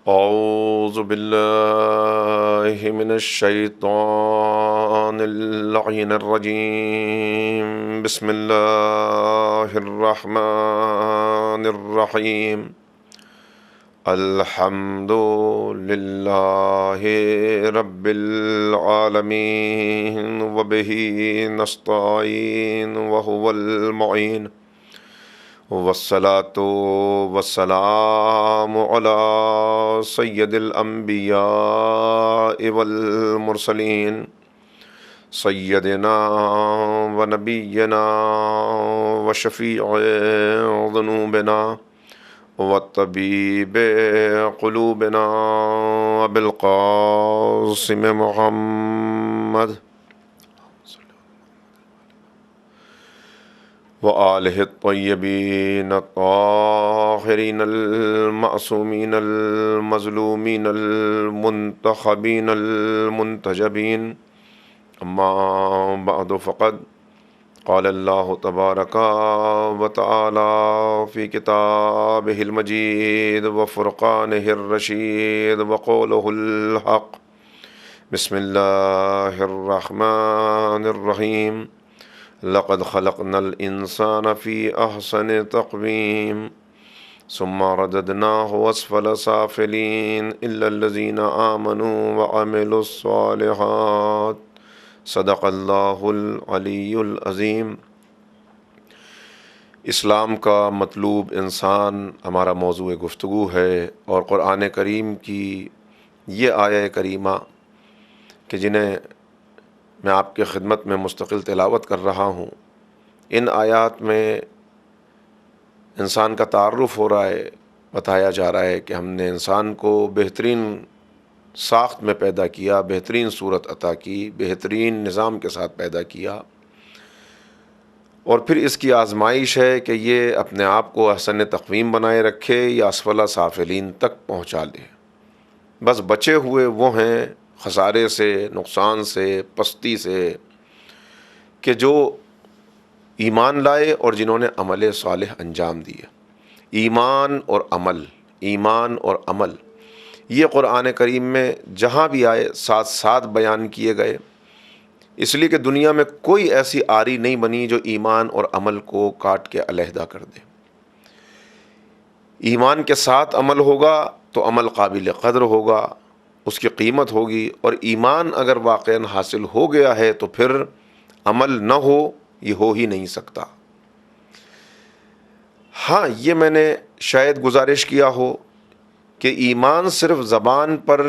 أعوذ بالله من الشيطان اللعين الرجيم. بسم الله الرحمن الرحيم. الحمد لله رب العالمين وبه نستعين وهو المعين والصلاة والسلام على سيد الأنبياء والمرسلين سيدنا ونبينا وشفيع ذنوبنا وطبيب قلوبنا أبي القاسم محمد وآلہ الطیبین الطاہرین المعصومین المظلومین المنتخبین المنتجبین. اما بعد فقد قال اللہ تبارک وتعالی فی کتابہ المجید وفرقانہ الرشید وقولہ الحق. بسم اللہ الرحمن الرحیم. لقد خلقنا الإنسان في أحسن تقويم ثم رددناه أسفل سافلين إلا الذين آمنوا وعملوا الصالحات. صدق اللہ العلی العظیم. اسلام کا مطلوب انسان ہمارا موضوع گفتگو ہے، اور قرآن کریم کی یہ آیہ کریمہ کہ جنہیں میں آپ کے خدمت میں مستقل تلاوت کر رہا ہوں، ان آیات میں انسان کا تعارف ہو رہا ہے، بتایا جا رہا ہے کہ ہم نے انسان کو بہترین ساخت میں پیدا کیا، بہترین صورت عطا کی، بہترین نظام کے ساتھ پیدا کیا، اور پھر اس کی آزمائش ہے کہ یہ اپنے آپ کو احسن تقویم بنائے رکھے یا اسفل سافلین تک پہنچا لے. بس بچے ہوئے وہ ہیں خسارے سے، نقصان سے، پستی سے، کہ جو ایمان لائے اور جنہوں نے عمل صالح انجام دیے. ایمان اور عمل یہ قرآن کریم میں جہاں بھی آئے ساتھ ساتھ بیان کیے گئے، اس لیے کہ دنیا میں کوئی ایسی آری نہیں بنی جو ایمان اور عمل کو کاٹ کے علیحدہ کر دے. ایمان کے ساتھ عمل ہوگا تو عمل قابل قدر ہوگا، اس کی قیمت ہوگی، اور ایمان اگر واقعاً حاصل ہو گیا ہے تو پھر عمل نہ ہو، یہ ہو ہی نہیں سکتا. ہاں، یہ میں نے شاید گزارش کیا ہو کہ ایمان صرف زبان پر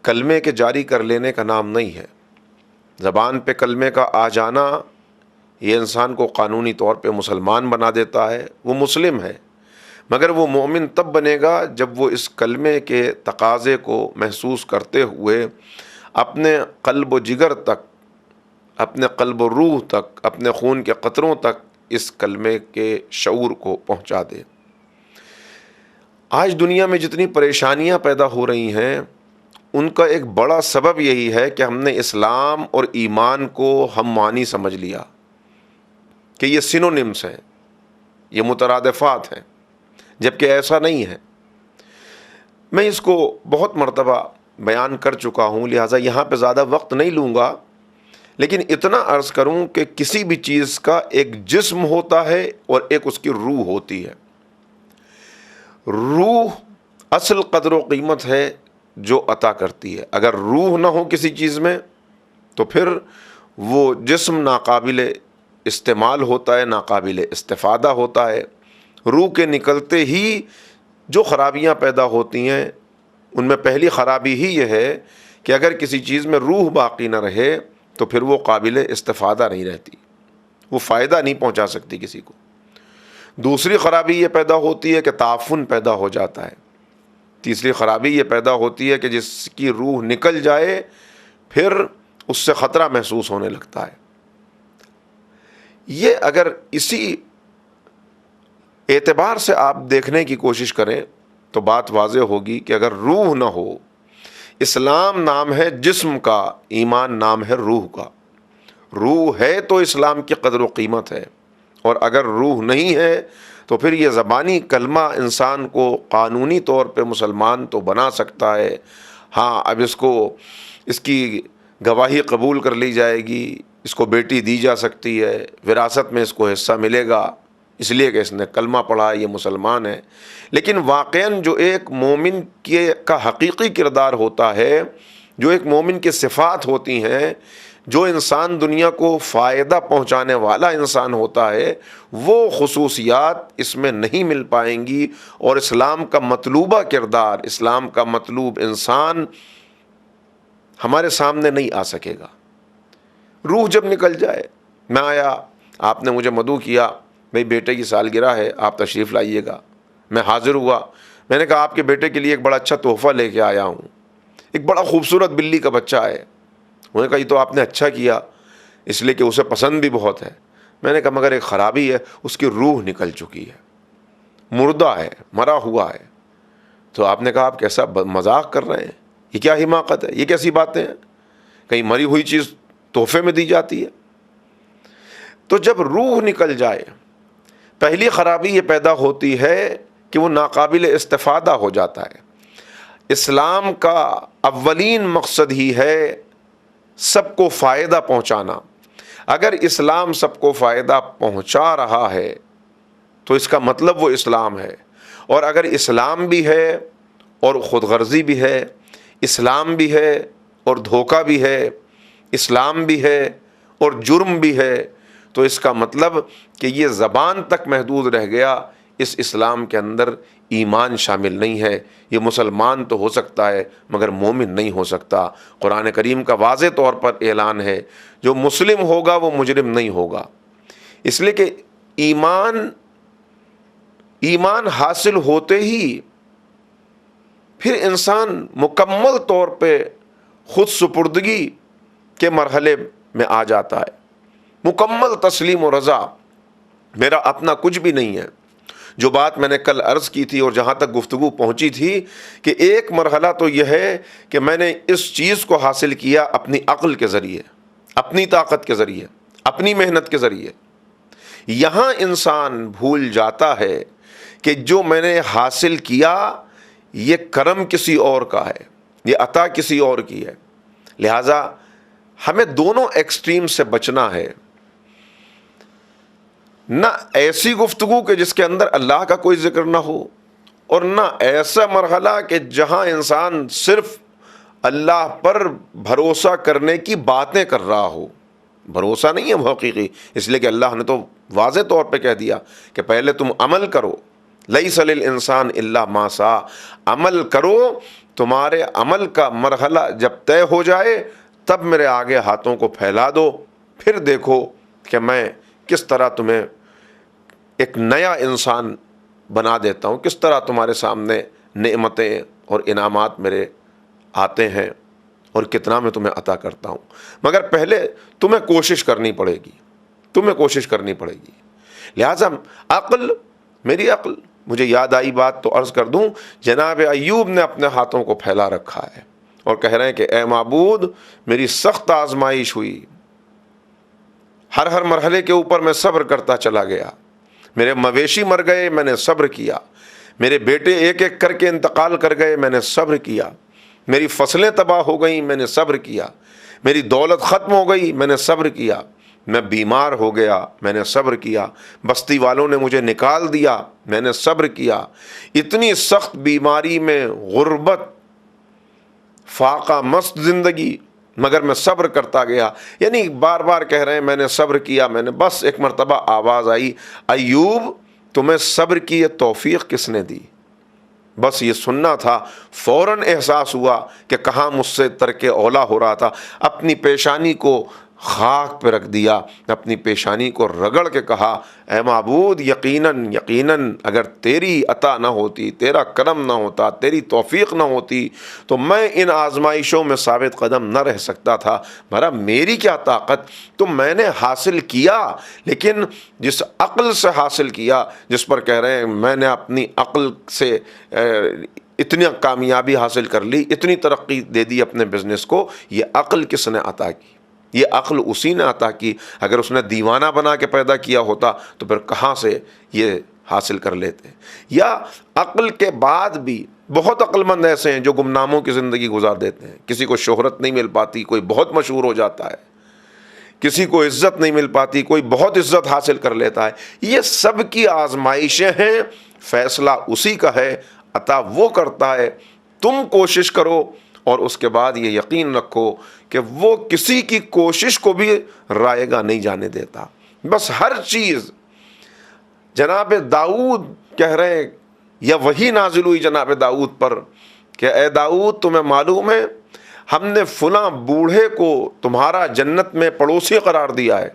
کلمے کے جاری کر لینے کا نام نہیں ہے. زبان پہ کلمے کا آ جانا یہ انسان کو قانونی طور پہ مسلمان بنا دیتا ہے، وہ مسلم ہے، مگر وہ مومن تب بنے گا جب وہ اس کلمے کے تقاضے کو محسوس کرتے ہوئے اپنے قلب و جگر تک، اپنے قلب و روح تک، اپنے خون کے قطروں تک اس کلمے کے شعور کو پہنچا دے. آج دنیا میں جتنی پریشانیاں پیدا ہو رہی ہیں، ان کا ایک بڑا سبب یہی ہے کہ ہم نے اسلام اور ایمان کو ہم معنی سمجھ لیا کہ یہ سینونیمس ہیں، یہ مترادفات ہیں، جبکہ ایسا نہیں ہے. میں اس کو بہت مرتبہ بیان کر چکا ہوں، لہٰذا یہاں پہ زیادہ وقت نہیں لوں گا، لیکن اتنا عرض کروں کہ کسی بھی چیز کا ایک جسم ہوتا ہے اور ایک اس کی روح ہوتی ہے. روح اصل قدر و قیمت ہے جو عطا کرتی ہے. اگر روح نہ ہو کسی چیز میں تو پھر وہ جسم ناقابل استعمال ہوتا ہے، ناقابل استفادہ ہوتا ہے. روح کے نکلتے ہی جو خرابیاں پیدا ہوتی ہیں، ان میں پہلی خرابی ہی یہ ہے کہ اگر کسی چیز میں روح باقی نہ رہے تو پھر وہ قابل استفادہ نہیں رہتی، وہ فائدہ نہیں پہنچا سکتی کسی کو. دوسری خرابی یہ پیدا ہوتی ہے کہ تعفن پیدا ہو جاتا ہے. تیسری خرابی یہ پیدا ہوتی ہے کہ جس کی روح نکل جائے پھر اس سے خطرہ محسوس ہونے لگتا ہے. یہ اگر اسی اعتبار سے آپ دیکھنے کی کوشش کریں تو بات واضح ہوگی کہ اگر روح نہ ہو، اسلام نام ہے جسم کا، ایمان نام ہے روح کا. روح ہے تو اسلام کی قدر و قیمت ہے، اور اگر روح نہیں ہے تو پھر یہ زبانی کلمہ انسان کو قانونی طور پہ مسلمان تو بنا سکتا ہے. ہاں اب اس کی گواہی قبول کر لی جائے گی، اس کو بیٹی دی جا سکتی ہے، وراثت میں اس کو حصہ ملے گا اس لیے کہ اس نے کلمہ پڑھا، یہ مسلمان ہے. لیکن واقعاً جو ایک مومن کا حقیقی کردار ہوتا ہے، جو ایک مومن کی صفات ہوتی ہیں، جو انسان دنیا کو فائدہ پہنچانے والا انسان ہوتا ہے، وہ خصوصیات اس میں نہیں مل پائیں گی، اور اسلام کا مطلوبہ کردار، اسلام کا مطلوب انسان ہمارے سامنے نہیں آ سکے گا. روح جب نکل جائے، میں آیا، آپ نے مجھے مدعو کیا، میری بیٹے کی سالگرہ ہے، آپ تشریف لائیے گا. میں حاضر ہوا، میں نے کہا آپ کے بیٹے کے لیے ایک بڑا اچھا تحفہ لے کے آیا ہوں، ایک بڑا خوبصورت بلی کا بچہ ہے. انہوں نے کہا یہ تو آپ نے اچھا کیا، اس لیے کہ اسے پسند بھی بہت ہے. میں نے کہا مگر ایک خرابی ہے، اس کی روح نکل چکی ہے، مردہ ہے، مرا ہوا ہے. تو آپ نے کہا آپ کیسا مذاق کر رہے ہیں، یہ کیا حماقت ہے، یہ کیسی باتیں ہیں، کہیں مری ہوئی چیز تحفے میں دی جاتی ہے. تو جب روح نکل جائے، پہلی خرابی یہ پیدا ہوتی ہے کہ وہ ناقابل استفادہ ہو جاتا ہے. اسلام کا اولین مقصد ہی ہے سب کو فائدہ پہنچانا. اگر اسلام سب کو فائدہ پہنچا رہا ہے تو اس کا مطلب وہ اسلام ہے. اور اگر اسلام بھی ہے اور خود غرضی بھی ہے، اسلام بھی ہے اور دھوکہ بھی ہے، اسلام بھی ہے اور جرم بھی ہے، تو اس کا مطلب کہ یہ زبان تک محدود رہ گیا، اس اسلام کے اندر ایمان شامل نہیں ہے. یہ مسلمان تو ہو سکتا ہے مگر مومن نہیں ہو سکتا. قرآن کریم کا واضح طور پر اعلان ہے جو مسلم ہوگا وہ مجرم نہیں ہوگا. اس لیے کہ ایمان حاصل ہوتے ہی پھر انسان مکمل طور پہ خود سپردگی کے مرحلے میں آ جاتا ہے، مکمل تسلیم و رضا، میرا اپنا کچھ بھی نہیں ہے. جو بات میں نے کل عرض کی تھی اور جہاں تک گفتگو پہنچی تھی کہ ایک مرحلہ تو یہ ہے کہ میں نے اس چیز کو حاصل کیا اپنی عقل کے ذریعے، اپنی طاقت کے ذریعے، اپنی محنت کے ذریعے. یہاں انسان بھول جاتا ہے کہ جو میں نے حاصل کیا یہ کرم کسی اور کا ہے، یہ عطا کسی اور کی ہے. لہٰذا ہمیں دونوں ایکسٹریم سے بچنا ہے. نہ ایسی گفتگو کہ جس کے اندر اللہ کا کوئی ذکر نہ ہو، اور نہ ایسا مرحلہ کہ جہاں انسان صرف اللہ پر بھروسہ کرنے کی باتیں کر رہا ہو. بھروسہ نہیں ہے وہ حقیقی، اس لیے کہ اللہ نے تو واضح طور پہ کہہ دیا کہ پہلے تم عمل کرو، لیس للانسان الا ما سعی، عمل کرو. تمہارے عمل کا مرحلہ جب طے ہو جائے تب میرے آگے ہاتھوں کو پھیلا دو، پھر دیکھو کہ میں کس طرح تمہیں ایک نیا انسان بنا دیتا ہوں، کس طرح تمہارے سامنے نعمتیں اور انعامات میرے آتے ہیں اور کتنا میں تمہیں عطا کرتا ہوں. مگر پہلے تمہیں کوشش کرنی پڑے گی، تمہیں کوشش کرنی پڑے گی. لہٰذا میری عقل، مجھے یاد آئی بات تو عرض کر دوں، جناب ایوب نے اپنے ہاتھوں کو پھیلا رکھا ہے اور کہہ رہے ہیں کہ اے معبود میری سخت آزمائش ہوئی، ہر مرحلے کے اوپر میں صبر کرتا چلا گیا. میرے مویشی مر گئے، میں نے صبر کیا. میرے بیٹے ایک ایک کر کے انتقال کر گئے، میں نے صبر کیا. میری فصلیں تباہ ہو گئیں، میں نے صبر کیا. میری دولت ختم ہو گئی، میں نے صبر کیا. میں بیمار ہو گیا، میں نے صبر کیا. بستی والوں نے مجھے نکال دیا، میں نے صبر کیا. اتنی سخت بیماری میں، غربت، فاقہ مست زندگی، مگر میں صبر کرتا گیا. یعنی بار بار کہہ رہے ہیں میں نے صبر کیا، میں نے. بس ایک مرتبہ آواز آئی، ایوب تمہیں صبر کی یہ توفیق کس نے دی؟ بس یہ سننا تھا. فوراً احساس ہوا کہ کہاں مجھ سے ترک اولا ہو رہا تھا. اپنی پیشانی کو خاک پہ رکھ دیا، اپنی پیشانی کو رگڑ کے کہا اے معبود یقیناً اگر تیری عطا نہ ہوتی، تیرا کرم نہ ہوتا، تیری توفیق نہ ہوتی تو میں ان آزمائشوں میں ثابت قدم نہ رہ سکتا تھا. میری کیا طاقت، تو میں نے حاصل کیا، لیکن جس عقل سے حاصل کیا، جس پر کہہ رہے ہیں میں نے اپنی عقل سے اتنی کامیابی حاصل کر لی، اتنی ترقی دے دی اپنے بزنس کو، یہ عقل کس نے عطا کی؟ یہ عقل اسی نے عطا کی. اگر اس نے دیوانہ بنا کے پیدا کیا ہوتا تو پھر کہاں سے یہ حاصل کر لیتے ہیں، یا عقل کے بعد بھی بہت عقل مند ایسے ہیں جو گمناموں کی زندگی گزار دیتے ہیں. کسی کو شہرت نہیں مل پاتی، کوئی بہت مشہور ہو جاتا ہے، کسی کو عزت نہیں مل پاتی، کوئی بہت عزت حاصل کر لیتا ہے. یہ سب کی آزمائشیں ہیں، فیصلہ اسی کا ہے، عطا وہ کرتا ہے. تم کوشش کرو اور اس کے بعد یہ یقین رکھو کہ وہ کسی کی کوشش کو بھی رائے گا نہیں جانے دیتا. بس ہر چیز جناب داؤد کہہ رہے ہیں، یا وہی نازل ہوئی جناب داؤد پر کہ اے داؤد تمہیں معلوم ہے ہم نے فلاں بوڑھے کو تمہارا جنت میں پڑوسی قرار دیا ہے.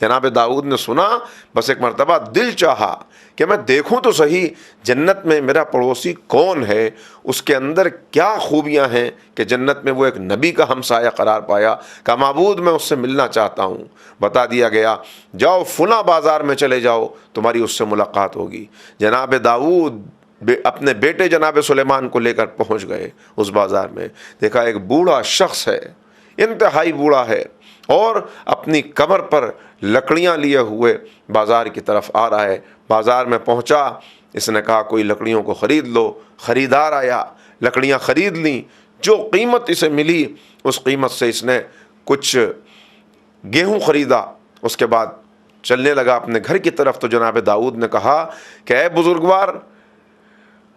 جناب داؤد نے سنا، بس ایک مرتبہ دل چاہا کہ میں دیکھوں تو صحیح جنت میں میرا پڑوسی کون ہے، اس کے اندر کیا خوبیاں ہیں کہ جنت میں وہ ایک نبی کا ہمسایہ قرار پایا. کہا معبود میں اس سے ملنا چاہتا ہوں. بتا دیا گیا جاؤ فلاں بازار میں چلے جاؤ، تمہاری اس سے ملاقات ہوگی. جناب داؤد اپنے بیٹے جناب سلیمان کو لے کر پہنچ گئے اس بازار میں. دیکھا ایک بوڑھا شخص ہے، انتہائی بوڑھا ہے، اور اپنی کمر پر لکڑیاں لیے ہوئے بازار کی طرف آ رہا ہے. بازار میں پہنچا، اس نے کہا کوئی لکڑیوں کو خرید لو. خریدار آیا، لکڑیاں خرید لیں. جو قیمت اسے ملی اس قیمت سے اس نے کچھ گیہوں خریدا. اس کے بعد چلنے لگا اپنے گھر کی طرف. تو جناب داؤد نے کہا کہ اے بزرگوار،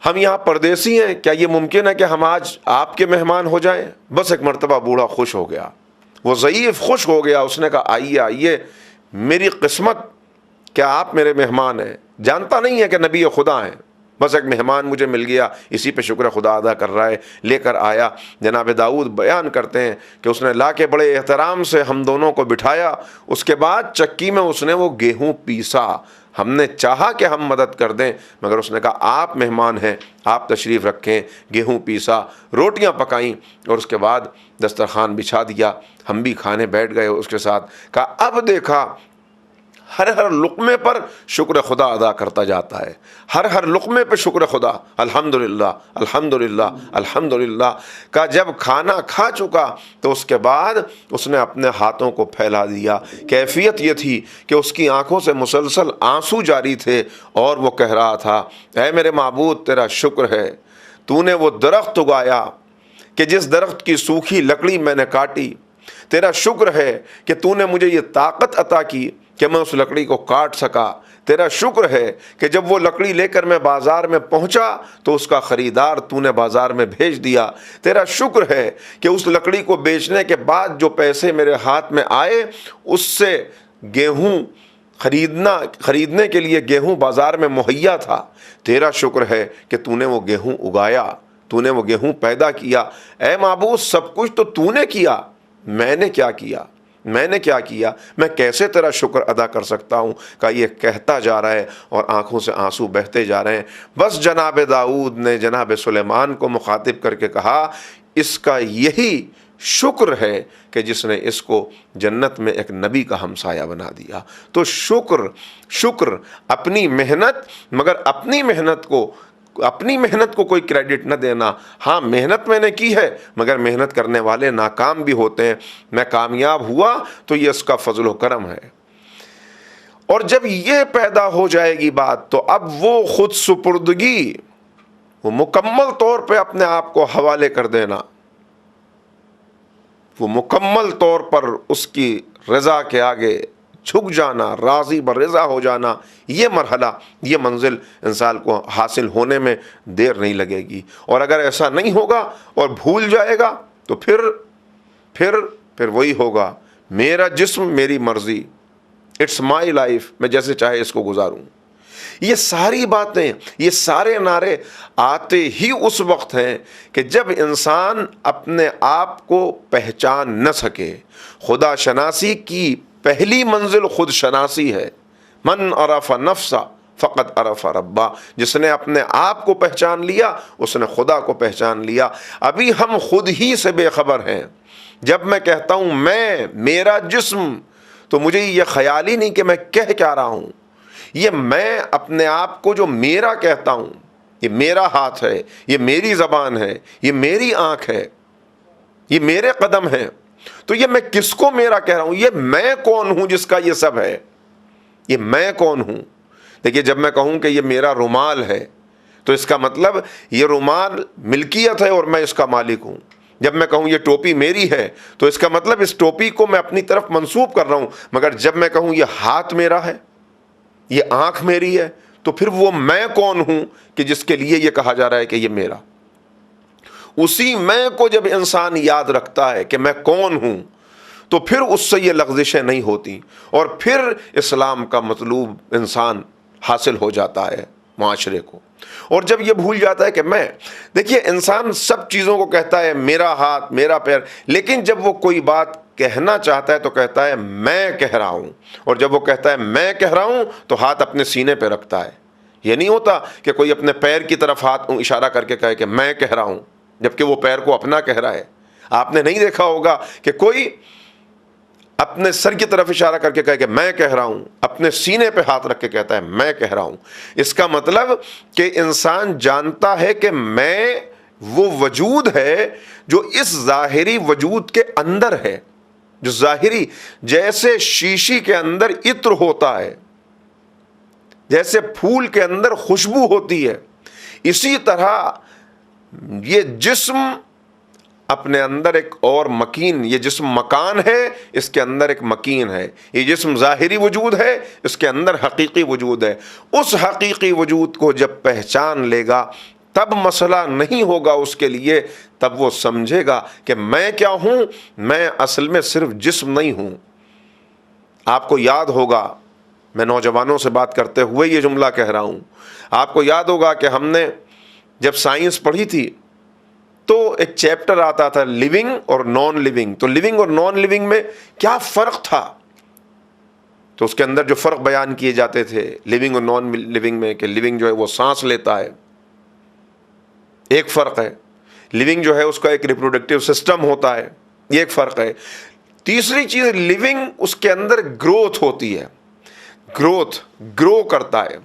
ہم یہاں پردیسی ہیں، کیا یہ ممکن ہے کہ ہم آج آپ کے مہمان ہو جائیں؟ بس ایک مرتبہ بوڑھا خوش ہو گیا، وہ ضعیف خوش ہو گیا. اس نے کہا آئیے آئیے، میری قسمت کیا آپ میرے مہمان ہیں. جانتا نہیں ہے کہ نبی خدا ہیں، بس ایک مہمان مجھے مل گیا، اسی پہ شکر خدا ادا کر رہا ہے. لے کر آیا. جناب داؤد بیان کرتے ہیں کہ اس نے لا کے بڑے احترام سے ہم دونوں کو بٹھایا. اس کے بعد چکی میں اس نے وہ گیہوں پیسا. ہم نے چاہا کہ ہم مدد کر دیں، مگر اس نے کہا آپ مہمان ہیں، آپ تشریف رکھیں. گیہوں پیسا، روٹیاں پکائیں، اور اس کے بعد دسترخوان بچھا دیا. ہم بھی کھانے بیٹھ گئے اس کے ساتھ. کہا اب دیکھا ہر ہر لقمے پر شکر خدا ادا کرتا جاتا ہے، ہر ہر لقمے پہ شکر خدا، الحمدللہ الحمدللہ الحمدللہ. کا جب کھانا کھا چکا تو اس کے بعد اس نے اپنے ہاتھوں کو پھیلا دیا. کیفیت یہ تھی کہ اس کی آنکھوں سے مسلسل آنسو جاری تھے، اور وہ کہہ رہا تھا اے میرے معبود تیرا شکر ہے، تو نے وہ درخت اگایا کہ جس درخت کی سوکھی لکڑی میں نے کاٹی. تیرا شکر ہے کہ تو نے مجھے یہ طاقت عطا کی کہ میں اس لکڑی کو کاٹ سکا. تیرا شکر ہے کہ جب وہ لکڑی لے کر میں بازار میں پہنچا تو اس کا خریدار تو نے بازار میں بھیج دیا. تیرا شکر ہے کہ اس لکڑی کو بیچنے کے بعد جو پیسے میرے ہاتھ میں آئے اس سے گیہوں خریدنے کے لیے گیہوں بازار میں مہیا تھا. تیرا شکر ہے کہ تو نے وہ گیہوں اگایا، تو نے وہ گیہوں پیدا کیا. اے معبود سب کچھ تو تو نے کیا، میں نے کیا کیا، میں نے کیا کیا، میں کیسے تیرا شکر ادا کر سکتا ہوں. کہ یہ کہتا جا رہا ہے اور آنکھوں سے آنسو بہتے جا رہے ہیں. بس جناب داؤد نے جناب سلیمان کو مخاطب کر کے کہا اس کا یہی شکر ہے کہ جس نے اس کو جنت میں ایک نبی کا ہمسایہ بنا دیا. تو شکر اپنی محنت، مگر اپنی محنت کو کوئی کریڈٹ نہ دینا. ہاں محنت میں نے کی ہے، مگر محنت کرنے والے ناکام بھی ہوتے ہیں. میں کامیاب ہوا تو یہ اس کا فضل و کرم ہے. اور جب یہ پیدا ہو جائے گی بات تو اب وہ خود سپردگی، وہ مکمل طور پہ اپنے آپ کو حوالے کر دینا، وہ مکمل طور پر اس کی رضا کے آگے جھک جانا، راضی برضا ہو جانا، یہ مرحلہ، یہ منزل انسان کو حاصل ہونے میں دیر نہیں لگے گی. اور اگر ایسا نہیں ہوگا اور بھول جائے گا تو پھر وہی ہوگا، میرا جسم میری مرضی، اٹس مائی لائف، میں جیسے چاہے اس کو گزاروں. یہ ساری باتیں، یہ سارے نعرے آتے ہی اس وقت ہیں کہ جب انسان اپنے آپ کو پہچان نہ سکے. خدا شناسی کی پہلی منزل خود شناسی ہے. من عرف نفسہ فقط عرف ربا. جس نے اپنے آپ کو پہچان لیا اس نے خدا کو پہچان لیا. ابھی ہم خود ہی سے بے خبر ہیں. جب میں کہتا ہوں میرا جسم، تو مجھے یہ خیال ہی نہیں کہ میں کہہ کیا رہا ہوں. یہ میں اپنے آپ کو جو میرا کہتا ہوں، یہ میرا ہاتھ ہے، یہ میری زبان ہے، یہ میری آنکھ ہے، یہ میرے قدم ہیں. تو یہ میں کس کو میرا کہہ رہا ہوں؟ یہ میں کون ہوں جس کا یہ سب ہے؟ یہ میں کون ہوں؟ دیکھیے جب میں کہوں کہ یہ میرا رومال ہے تو اس کا مطلب یہ رومال ملکیت ہے اور میں اس کا مالک ہوں. جب میں کہوں یہ ٹوپی میری ہے تو اس کا مطلب اس ٹوپی کو میں اپنی طرف منسوب کر رہا ہوں. مگر جب میں کہوں یہ ہاتھ میرا ہے، یہ آنکھ میری ہے، تو پھر وہ میں کون ہوں کہ جس کے لیے یہ کہا جا رہا ہے کہ یہ میرا. اسی میں کو جب انسان یاد رکھتا ہے کہ میں کون ہوں تو پھر اس سے یہ لغزشیں نہیں ہوتی، اور پھر اسلام کا مطلوب انسان حاصل ہو جاتا ہے معاشرے کو. اور جب یہ بھول جاتا ہے کہ میں، دیکھیے انسان سب چیزوں کو کہتا ہے میرا ہاتھ میرا پیر، لیکن جب وہ کوئی بات کہنا چاہتا ہے تو کہتا ہے میں کہہ رہا ہوں. اور جب وہ کہتا ہے میں کہہ رہا ہوں تو ہاتھ اپنے سینے پہ رکھتا ہے. یہ نہیں ہوتا کہ کوئی اپنے پیر کی طرف ہاتھ اشارہ کر کے کہے کہ میں کہہ رہا ہوں، جبکہ وہ پیر کو اپنا کہہ رہا ہے. آپ نے نہیں دیکھا ہوگا کہ کوئی اپنے سر کی طرف اشارہ کر کے کہے کہ میں کہہ رہا ہوں، اپنے سینے پہ ہاتھ رکھ کے کہتا ہے میں کہہ رہا ہوں. اس کا مطلب کہ انسان جانتا ہے کہ میں وہ وجود ہے جو اس ظاہری وجود کے اندر ہے، جو ظاہری، جیسے شیشی کے اندر عطر ہوتا ہے، جیسے پھول کے اندر خوشبو ہوتی ہے، اسی طرح یہ جسم اپنے اندر ایک اور مکین، یہ جسم مکان ہے، اس کے اندر ایک مکین ہے. یہ جسم ظاہری وجود ہے، اس کے اندر حقیقی وجود ہے. اس حقیقی وجود کو جب پہچان لے گا تب مسئلہ نہیں ہوگا اس کے لیے. تب وہ سمجھے گا کہ میں کیا ہوں، میں اصل میں صرف جسم نہیں ہوں. آپ کو یاد ہوگا، میں نوجوانوں سے بات کرتے ہوئے یہ جملہ کہہ رہا ہوں، آپ کو یاد ہوگا کہ ہم نے جب سائنس پڑھی تھی تو ایک چیپٹر آتا تھا لیونگ اور نان لیونگ. تو لیونگ اور نان لیونگ میں کیا فرق تھا، تو اس کے اندر جو فرق بیان کیے جاتے تھے لیونگ اور نان لیونگ میں، کہ لیونگ جو ہے وہ سانس لیتا ہے، ایک فرق ہے. لیونگ جو ہے اس کا ایک ریپروڈکٹیو سسٹم ہوتا ہے، یہ ایک فرق ہے. تیسری چیز، لیونگ اس کے اندر گروتھ ہوتی ہے، گرو کرتا ہے.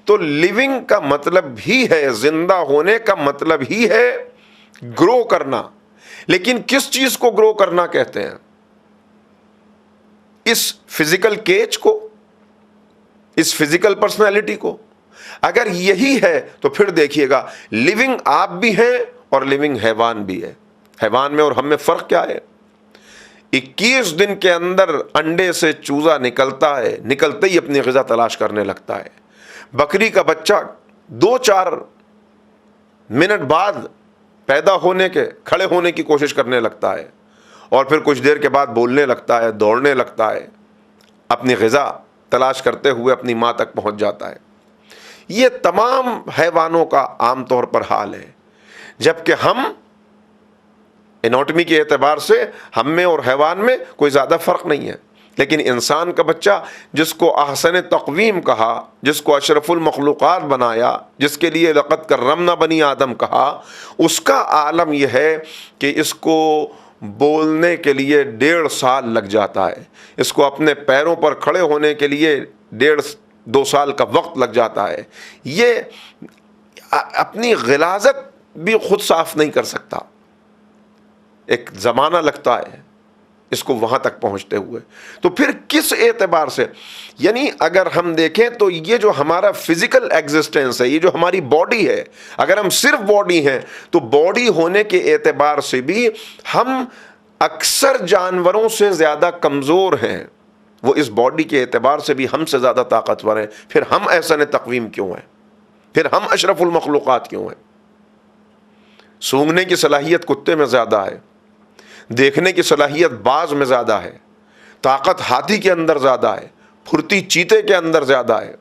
تو لیونگ کا مطلب بھی ہے، زندہ ہونے کا مطلب ہی ہے گرو کرنا. لیکن کس چیز کو گرو کرنا کہتے ہیں؟ اس فزیکل کیج کو، اس فزیکل پرسنالٹی کو. اگر یہی ہے تو پھر دیکھیے گا لیونگ آپ بھی ہیں اور لیونگ حیوان بھی ہے. حیوان میں اور ہم میں فرق کیا ہے؟ 21 دن کے اندر انڈے سے چوزا نکلتا ہے، نکلتے ہی اپنی غذا تلاش کرنے لگتا ہے. بکری کا بچہ 2-4 منٹ بعد پیدا ہونے کے، کھڑے ہونے کی کوشش کرنے لگتا ہے، اور پھر کچھ دیر کے بعد بولنے لگتا ہے، دوڑنے لگتا ہے، اپنی غذا تلاش کرتے ہوئے اپنی ماں تک پہنچ جاتا ہے. یہ تمام حیوانوں کا عام طور پر حال ہے. جبکہ ہم اناٹمی کے اعتبار سے ہم میں اور حیوان میں کوئی زیادہ فرق نہیں ہے. لیکن انسان کا بچہ، جس کو احسن تقویم کہا، جس کو اشرف المخلوقات بنایا، جس کے لیے لقد کرمنا بنی آدم کہا، اس کا عالم یہ ہے کہ اس کو بولنے کے لیے 1.5 سال لگ جاتا ہے، اس کو اپنے پیروں پر کھڑے ہونے کے لیے 1.5-2 سال کا وقت لگ جاتا ہے. یہ اپنی غلاظت بھی خود صاف نہیں کر سکتا، ایک زمانہ لگتا ہے اس کو وہاں تک پہنچتے ہوئے. تو پھر کس اعتبار سے، یعنی اگر ہم دیکھیں تو یہ جو ہمارا فزیکل ایگزسٹنس ہے، یہ جو ہماری باڈی ہے، اگر ہم صرف باڈی ہیں تو باڈی ہونے کے اعتبار سے بھی ہم اکثر جانوروں سے زیادہ کمزور ہیں. وہ اس باڈی کے اعتبار سے بھی ہم سے زیادہ طاقتور ہیں. پھر ہم احسن تقویم کیوں ہیں؟ پھر ہم اشرف المخلوقات کیوں ہیں؟ سونگھنے کی صلاحیت کتے میں زیادہ ہے، دیکھنے کی صلاحیت باز میں زیادہ ہے، طاقت ہاتھی کے اندر زیادہ ہے، پھرتی چیتے کے اندر زیادہ ہے،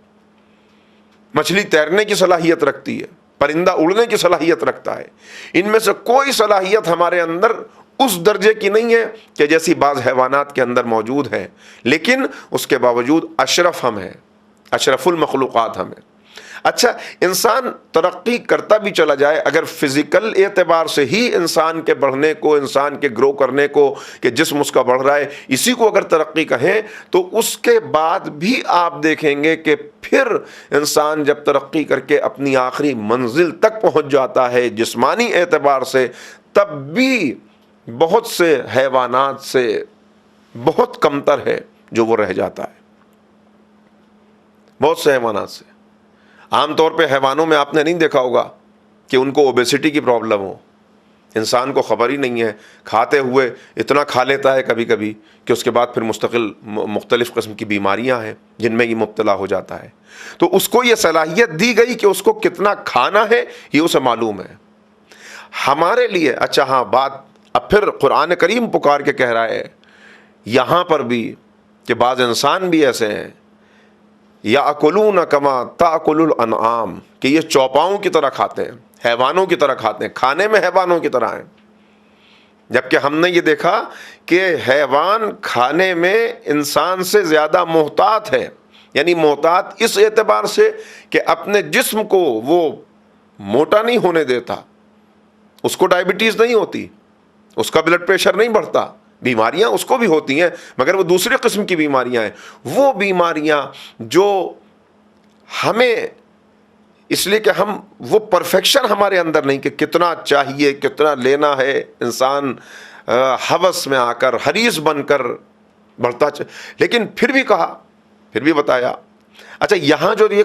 مچھلی تیرنے کی صلاحیت رکھتی ہے، پرندہ اڑنے کی صلاحیت رکھتا ہے. ان میں سے کوئی صلاحیت ہمارے اندر اس درجے کی نہیں ہے کہ جیسی بعض حیوانات کے اندر موجود ہے. لیکن اس کے باوجود اشرف ہم ہیں، اشرف المخلوقات ہم ہیں. اچھا، انسان ترقی کرتا بھی چلا جائے، اگر فزیکل اعتبار سے ہی انسان کے بڑھنے کو، انسان کے گرو کرنے کو، کہ جسم اس کا بڑھ رہا ہے، اسی کو اگر ترقی کہیں، تو اس کے بعد بھی آپ دیکھیں گے کہ پھر انسان جب ترقی کر کے اپنی آخری منزل تک پہنچ جاتا ہے جسمانی اعتبار سے، تب بھی بہت سے حیوانات سے بہت کمتر ہے جو وہ رہ جاتا ہے، بہت سے حیوانات سے. عام طور پہ حیوانوں میں آپ نے نہیں دیکھا ہوگا کہ ان کو اوبیسٹی کی پرابلم ہو، انسان کو خبر ہی نہیں ہے، کھاتے ہوئے اتنا کھا لیتا ہے کبھی کبھی کہ اس کے بعد پھر مختلف قسم کی بیماریاں ہیں جن میں یہ مبتلا ہو جاتا ہے۔ تو اس کو یہ صلاحیت دی گئی کہ اس کو کتنا کھانا ہے یہ اسے معلوم ہے۔ ہمارے لیے اچھا ہاں بات اب پھر قرآن کریم پکار کے کہہ رہا ہے یہاں پر بھی کہ بعض انسان بھی ایسے ہیں یاکلون کما تاکل الانعام، کہ یہ چوپاؤں کی طرح کھاتے ہیں، حیوانوں کی طرح کھاتے ہیں، کھانے میں حیوانوں کی طرح ہیں، جبکہ ہم نے یہ دیکھا کہ حیوان کھانے میں انسان سے زیادہ محتاط ہے، یعنی محتاط اس اعتبار سے کہ اپنے جسم کو وہ موٹا نہیں ہونے دیتا، اس کو ڈائبٹیز نہیں ہوتی، اس کا بلڈ پریشر نہیں بڑھتا، بیماریاں اس کو بھی ہوتی ہیں مگر وہ دوسرے قسم کی بیماریاں ہیں، وہ بیماریاں جو ہمیں اس لیے کہ ہم وہ پرفیکشن ہمارے اندر نہیں کہ کتنا چاہیے کتنا لینا ہے، انسان ہوس میں آ کر حریص بن کر بڑھتا لیکن پھر بھی کہا، پھر بھی بتایا۔ اچھا یہاں جو یہ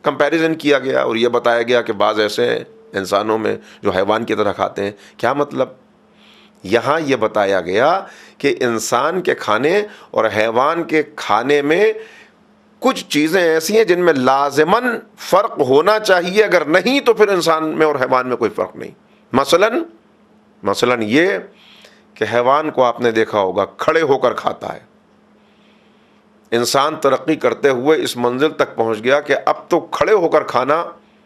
کمپیریزن کیا گیا اور یہ بتایا گیا کہ بعض ایسے ہیں انسانوں میں جو حیوان کی طرح کھاتے ہیں، کیا مطلب؟ یہاں یہ بتایا گیا کہ انسان کے کھانے اور حیوان کے کھانے میں کچھ چیزیں ایسی ہیں جن میں لازماً فرق ہونا چاہیے، اگر نہیں تو پھر انسان میں اور حیوان میں کوئی فرق نہیں۔ مثلاً یہ کہ حیوان کو آپ نے دیکھا ہوگا کھڑے ہو کر کھاتا ہے، انسان ترقی کرتے ہوئے اس منزل تک پہنچ گیا کہ اب تو کھڑے ہو کر کھانا،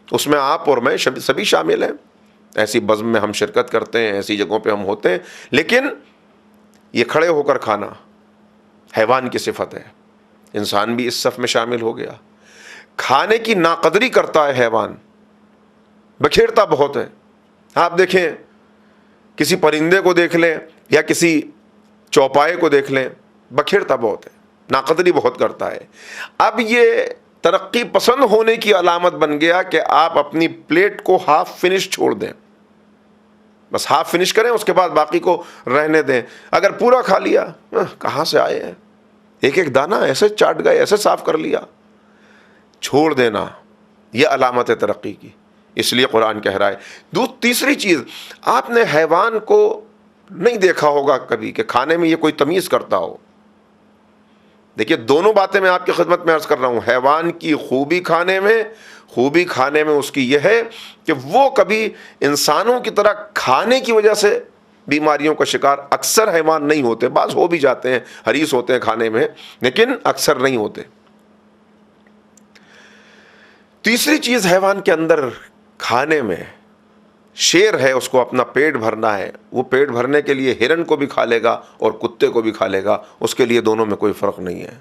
اس میں آپ اور میں سبھی شامل ہیں، ایسی بزم میں ہم شرکت کرتے ہیں، ایسی جگہوں پہ ہم ہوتے ہیں، لیکن یہ کھڑے ہو کر کھانا حیوان کی صفت ہے، انسان بھی اس صف میں شامل ہو گیا۔ کھانے کی ناقدری کرتا ہے حیوان، بکھیرتا بہت ہے۔ آپ دیکھیں کسی پرندے کو دیکھ لیں یا کسی چوپائے کو دیکھ لیں، بکھیرتا بہت ہے، ناقدری بہت کرتا ہے۔ اب یہ ترقی پسند ہونے کی علامت بن گیا کہ آپ اپنی پلیٹ کو ہاف فنش چھوڑ دیں، بس ہاف فنش کریں، اس کے بعد باقی کو رہنے دیں۔ اگر پورا کھا لیا، کہاں سے آئے ہیں، ایک ایک دانہ ایسے چاٹ گئے، ایسے صاف کر لیا، چھوڑ دینا، یہ علامت ہے ترقی کی۔ اس لیے قرآن کہہ رہا ہے۔ تیسری چیز، آپ نے حیوان کو نہیں دیکھا ہوگا کبھی کہ کھانے میں یہ کوئی تمیز کرتا ہو۔ دیکھیے دونوں باتیں میں آپ کی خدمت میں عرض کر رہا ہوں۔ حیوان کی خوبی کھانے میں اس کی یہ ہے کہ وہ کبھی انسانوں کی طرح کھانے کی وجہ سے بیماریوں کا شکار اکثر حیوان نہیں ہوتے، بعض ہو بھی جاتے ہیں، حریص ہوتے ہیں کھانے میں، لیکن اکثر نہیں ہوتے۔ تیسری چیز حیوان کے اندر کھانے میں، شیر ہے، اس کو اپنا پیٹ بھرنا ہے، وہ پیٹ بھرنے کے لیے ہرن کو بھی کھا لے گا اور کتے کو بھی کھا لے گا، اس کے لیے دونوں میں کوئی فرق نہیں ہے۔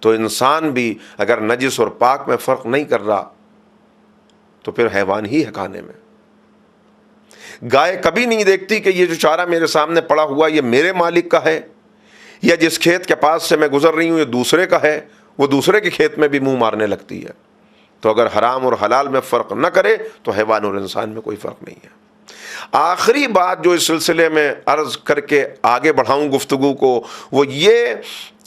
تو انسان بھی اگر نجس اور پاک میں فرق نہیں کر رہا تو پھر حیوان ہی ہے کھانے میں۔ گائے کبھی نہیں دیکھتی کہ یہ جو چارہ میرے سامنے پڑا ہوا یہ میرے مالک کا ہے، یا جس کھیت کے پاس سے میں گزر رہی ہوں یہ دوسرے کا ہے، وہ دوسرے کے کھیت میں بھی منہ مارنے لگتی ہے۔ تو اگر حرام اور حلال میں فرق نہ کرے تو حیوان اور انسان میں کوئی فرق نہیں ہے۔ آخری بات جو اس سلسلے میں عرض کر کے آگے بڑھاؤں گفتگو کو، وہ یہ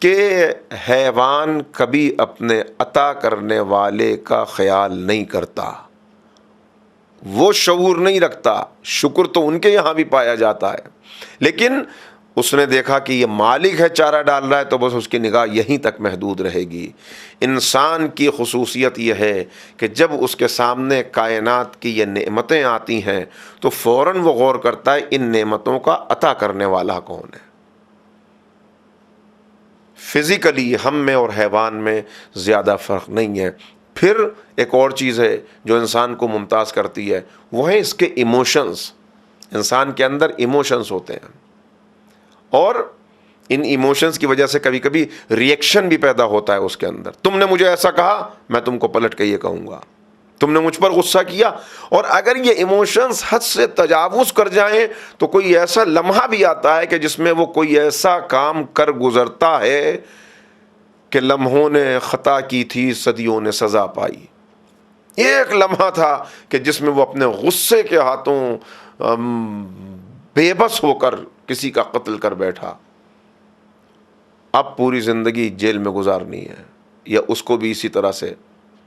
کہ حیوان کبھی اپنے عطا کرنے والے کا خیال نہیں کرتا، وہ شعور نہیں رکھتا۔ شکر تو ان کے یہاں بھی پایا جاتا ہے، لیکن اس نے دیکھا کہ یہ مالک ہے چارہ ڈال رہا ہے تو بس اس کی نگاہ یہیں تک محدود رہے گی۔ انسان کی خصوصیت یہ ہے کہ جب اس کے سامنے کائنات کی یہ نعمتیں آتی ہیں تو فوراً وہ غور کرتا ہے ان نعمتوں کا عطا کرنے والا کون ہے۔ فزیکلی ہم میں اور حیوان میں زیادہ فرق نہیں ہے۔ پھر ایک اور چیز ہے جو انسان کو ممتاز کرتی ہے، وہ ہے اس کے ایموشنز۔ انسان کے اندر ایموشنز ہوتے ہیں اور ان ایموشنز کی وجہ سے کبھی کبھی ری ایکشن بھی پیدا ہوتا ہے اس کے اندر۔ تم نے مجھے ایسا کہا، میں تم کو پلٹ کے یہ کہوں گا، تم نے مجھ پر غصہ کیا۔ اور اگر یہ ایموشنز حد سے تجاوز کر جائیں تو کوئی ایسا لمحہ بھی آتا ہے کہ جس میں وہ کوئی ایسا کام کر گزرتا ہے کہ لمحوں نے خطا کی تھی، صدیوں نے سزا پائی۔ ایک لمحہ تھا کہ جس میں وہ اپنے غصے کے ہاتھوں بے بس ہو کر کسی کا قتل کر بیٹھا، اب پوری زندگی جیل میں گزارنی ہے یا اس کو بھی اسی طرح سے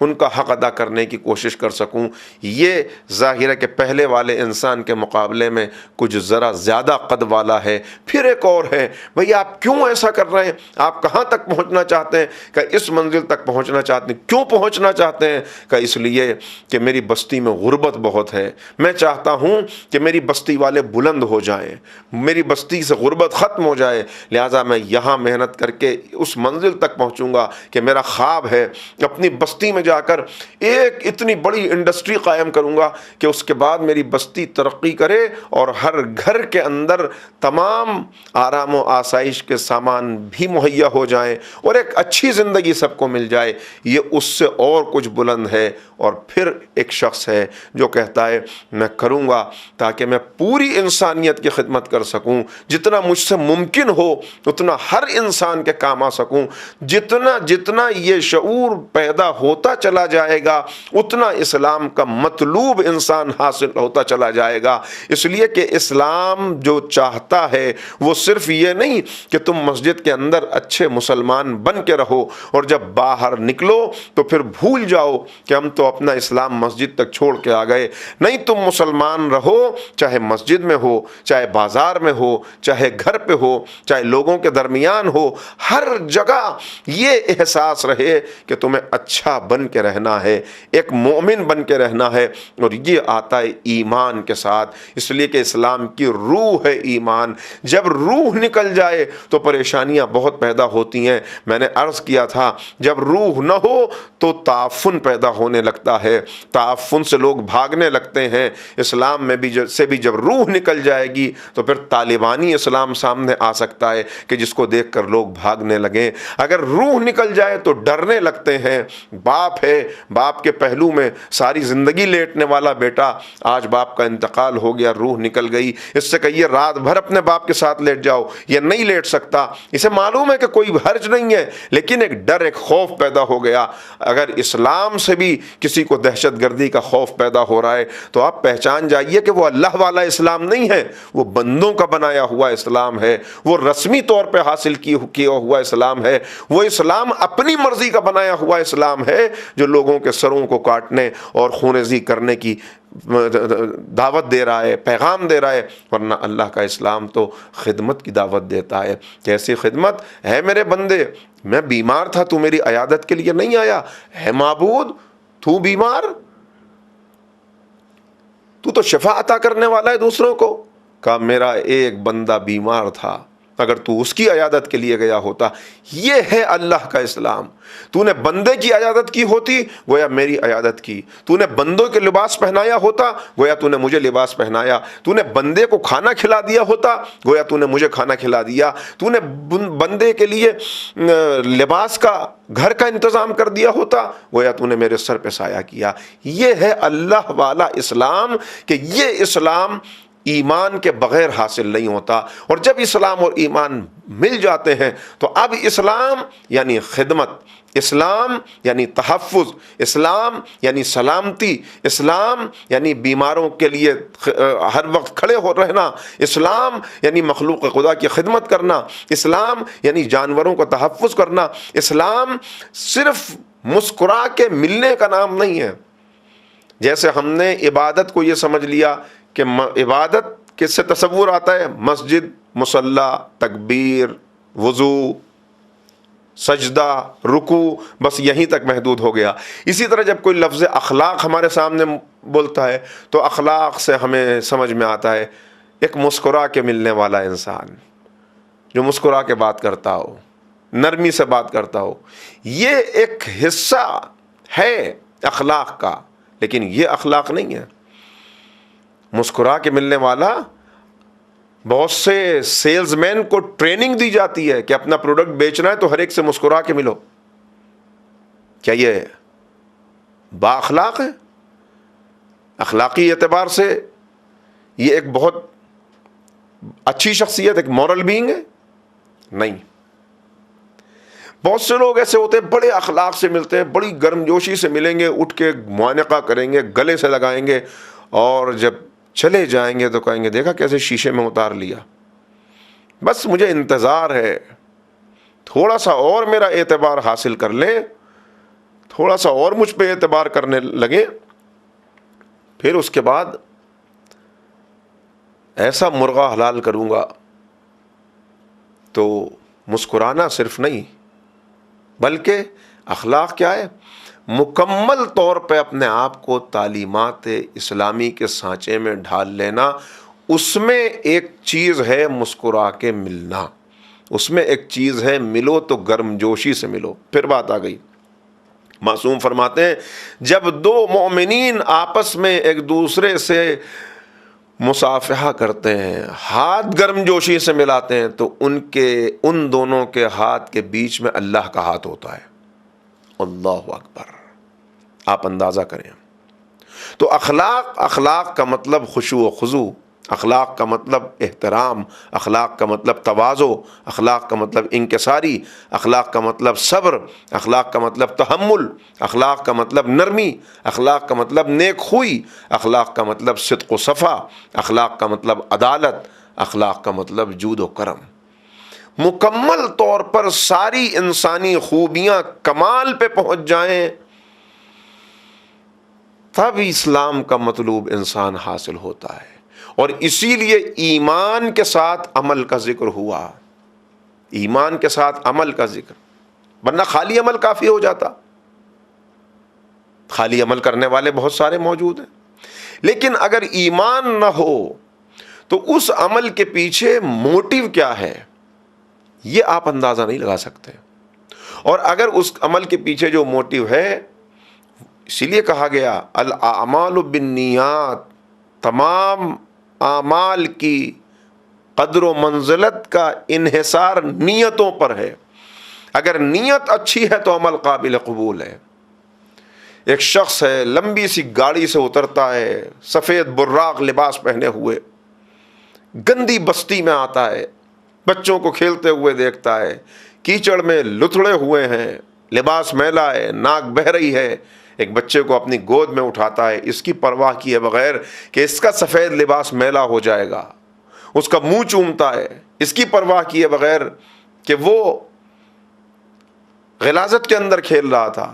ان کا حق ادا کرنے کی کوشش کر سکوں۔ یہ ظاہر ہے کہ پہلے والے انسان کے مقابلے میں کچھ ذرا زیادہ قد والا ہے۔ پھر ایک اور ہے، بھئی آپ کیوں ایسا کر رہے ہیں؟ آپ کہاں تک پہنچنا چاہتے ہیں؟ کہ اس منزل تک پہنچنا چاہتے ہیں۔ کیوں پہنچنا چاہتے ہیں؟ کہ اس لیے کہ میری بستی میں غربت بہت ہے، میں چاہتا ہوں کہ میری بستی والے بلند ہو جائیں، میری بستی سے غربت ختم ہو جائے، لہٰذا میں یہاں محنت کر کے اس منزل تک پہنچوں گا کہ میرا خواب ہے اپنی بستی میں جا کر ایک اتنی بڑی انڈسٹری قائم کروں گا کہ اس کے بعد میری بستی ترقی کرے اور ہر گھر کے اندر تمام آرام و آسائش کے سامان بھی مہیا ہو جائیں اور ایک اچھی زندگی سب کو مل جائے۔ یہ اس سے اور کچھ بلند ہے۔ اور پھر ایک شخص ہے جو کہتا ہے میں کروں گا تاکہ میں پوری انسانیت کی خدمت کر سکوں، جتنا مجھ سے ممکن ہو اتنا ہر انسان کے کام آ سکوں۔ جتنا یہ شعور پیدا ہوتا چلا جائے گا اتنا اسلام کا مطلوب انسان حاصل ہوتا چلا جائے گا۔ اس لیے کہ اسلام جو چاہتا ہے وہ صرف یہ نہیں کہ تم مسجد کے اندر اچھے مسلمان بن کے رہو اور جب باہر نکلو تو پھر بھول جاؤ کہ ہم تو اپنا اسلام مسجد تک چھوڑ کے آ گئے۔ نہیں، تم مسلمان رہو، چاہے مسجد میں ہو، چاہے بازار میں ہو، چاہے گھر پہ ہو، چاہے لوگوں کے درمیان ہو، ہر جگہ یہ احساس رہے کہ تمہیں اچھا بن کے رہنا ہے، ایک مومن بن کے رہنا ہے۔ اور یہ آتا ہے ایمان کے ساتھ، اس لیے کہ اسلام کی روح ہے ایمان۔ جب روح نکل جائے تو پریشانیاں بہت پیدا ہوتی ہیں۔ میں نے عرض کیا تھا جب روح نہ ہو تو تعفن پیدا ہونے لگتا ہے، تعفن سے لوگ بھاگنے لگتے ہیں۔ اسلام میں بھی جب روح نکل جائے گی تو پھر طالبانی اسلام سامنے آ سکتا ہے کہ جس کو دیکھ کر لوگ بھاگنے لگیں۔ اگر روح نکل جائے تو ڈرنے لگتے ہیں۔ باپ ہے، باپ کے پہلو میں ساری زندگی لیٹنے والا بیٹا، آج باپ کا انتقال ہو گیا، روح نکل گئی، اس سے کہیے رات بھر اپنے باپ کے ساتھ لیٹ جاؤ، یہ نہیں لیٹ سکتا۔ اسے معلوم ہے کہ کوئی حرج نہیں ہے، لیکن ایک ڈر، ایک خوف پیدا ہو گیا۔ اگر اسلام سے بھی کسی کو دہشت گردی کا خوف پیدا ہو رہا ہے تو آپ پہچان جائیے کہ وہ اللہ والا اسلام نہیں ہے، وہ بندوں کا بنایا ہوا اسلام ہے، وہ رسمی طور پہ حاصل کیا ہوا اسلام ہے، وہ اسلام اپنی مرضی کا بنایا ہوا اسلام ہے جو لوگوں کے سروں کو کاٹنے اور خونریزی کرنے کی دعوت دے رہا ہے، پیغام دے رہا ہے۔ ورنہ اللہ کا اسلام تو خدمت کی دعوت دیتا ہے۔ کیسی خدمت ہے؟ میرے بندے، میں بیمار تھا، تو میری عیادت کے لیے نہیں آیا، ہے معبود تو بیمار، تو شفا عطا کرنے والا ہے دوسروں کو۔ کہا میرا ایک بندہ بیمار تھا، اگر تو اس کی عیادت کے لیے گیا ہوتا۔ یہ ہے اللہ کا اسلام۔ تو نے بندے کی عیادت کی ہوتی گویا میری عیادت کی، تو نے بندوں کے لباس پہنایا ہوتا گویا تو نے مجھے لباس پہنایا، تو نے بندے کو کھانا کھلا دیا ہوتا گویا تو نے مجھے کھانا کھلا دیا، تو نے بندے کے لیے لباس کا، گھر کا انتظام کر دیا ہوتا گویا تو نے میرے سر پہ سایہ کیا۔ یہ ہے اللہ والا اسلام، کہ یہ اسلام ایمان کے بغیر حاصل نہیں ہوتا۔ اور جب اسلام اور ایمان مل جاتے ہیں تو اب اسلام یعنی خدمت، اسلام یعنی تحفظ، اسلام یعنی سلامتی، اسلام یعنی بیماروں کے لیے ہر وقت کھڑے ہو رہنا، اسلام یعنی مخلوق خدا کی خدمت کرنا، اسلام یعنی جانوروں کو تحفظ کرنا۔ اسلام صرف مسکرا کے ملنے کا نام نہیں ہے۔ جیسے ہم نے عبادت کو یہ سمجھ لیا کہ عبادت کس سے تصور آتا ہے؟ مسجد، مصلی، تکبیر، وضو، سجدہ، رکوع، بس یہیں تک محدود ہو گیا۔ اسی طرح جب کوئی لفظ اخلاق ہمارے سامنے بولتا ہے تو اخلاق سے ہمیں سمجھ میں آتا ہے ایک مسکرا کے ملنے والا انسان جو مسکرا کے بات کرتا ہو، نرمی سے بات کرتا ہو۔ یہ ایک حصہ ہے اخلاق کا، لیکن یہ اخلاق نہیں ہے۔ مسکرا کے ملنے والا، بہت سے سیلز مین کو ٹریننگ دی جاتی ہے کہ اپنا پروڈکٹ بیچنا ہے تو ہر ایک سے مسکرا کے ملو۔ کیا یہ با اخلاق ہے؟ اخلاقی اعتبار سے یہ ایک بہت اچھی شخصیت، ایک مورل بینگ ہے؟ نہیں۔ بہت سے لوگ ایسے ہوتے ہیں بڑے اخلاق سے ملتے ہیں، بڑی گرم جوشی سے ملیں گے، اٹھ کے معانقہ کریں گے، گلے سے لگائیں گے، اور جب چلے جائیں گے تو کہیں گے دیکھا کیسے شیشے میں اتار لیا، بس مجھے انتظار ہے تھوڑا سا اور میرا اعتبار حاصل کر لیں، تھوڑا سا اور مجھ پہ اعتبار کرنے لگے، پھر اس کے بعد ایسا مرغا حلال کروں گا تو مسکرانا صرف نہیں بلکہ اخلاق کیا ہے، مکمل طور پہ اپنے آپ کو تعلیمات اسلامی کے سانچے میں ڈھال لینا۔ اس میں ایک چیز ہے مسکرا کے ملنا، اس میں ایک چیز ہے ملو تو گرم جوشی سے ملو۔ پھر بات آ گئی، معصوم فرماتے ہیں جب دو مومنین آپس میں ایک دوسرے سے مصافحہ کرتے ہیں، ہاتھ گرم جوشی سے ملاتے ہیں، تو ان دونوں کے ہاتھ کے بیچ میں اللہ کا ہاتھ ہوتا ہے۔ اللہ اکبر، آپ اندازہ کریں۔ تو اخلاق کا مطلب خشوع و خضوع، اخلاق کا مطلب احترام، اخلاق کا مطلب تواضع، اخلاق کا مطلب انکساری، اخلاق کا مطلب صبر، اخلاق کا مطلب تحمل، اخلاق کا مطلب نرمی، اخلاق کا مطلب نیک خوئی، اخلاق کا مطلب صدق و صفا، اخلاق کا مطلب عدالت، اخلاق کا مطلب جود و کرم۔ مکمل طور پر ساری انسانی خوبیاں کمال پہ پہنچ جائیں تب اسلام کا مطلوب انسان حاصل ہوتا ہے۔ اور اسی لیے ایمان کے ساتھ عمل کا ذکر ہوا، ایمان کے ساتھ عمل کا ذکر، ورنہ خالی عمل کافی ہو جاتا۔ خالی عمل کرنے والے بہت سارے موجود ہیں، لیکن اگر ایمان نہ ہو تو اس عمل کے پیچھے موٹیو کیا ہے یہ آپ اندازہ نہیں لگا سکتے۔ اور اگر اس عمل کے پیچھے جو موٹیو ہے، اسی لیے کہا گیا الاعمال بالنیات، تمام اعمال کی قدر و منزلت کا انحصار نیتوں پر ہے۔ اگر نیت اچھی ہے تو عمل قابل قبول ہے۔ ایک شخص ہے، لمبی سی گاڑی سے اترتا ہے، سفید براق لباس پہنے ہوئے، گندی بستی میں آتا ہے، بچوں کو کھیلتے ہوئے دیکھتا ہے، کیچڑ میں لتھڑے ہوئے ہیں، لباس میلا ہے، ناک بہہ رہی ہے، ایک بچے کو اپنی گود میں اٹھاتا ہے، اس کی پرواہ کیے بغیر کہ اس کا سفید لباس میلا ہو جائے گا، اس کا منہ چومتا ہے، اس کی پرواہ کیے بغیر کہ وہ غلاظت کے اندر کھیل رہا تھا،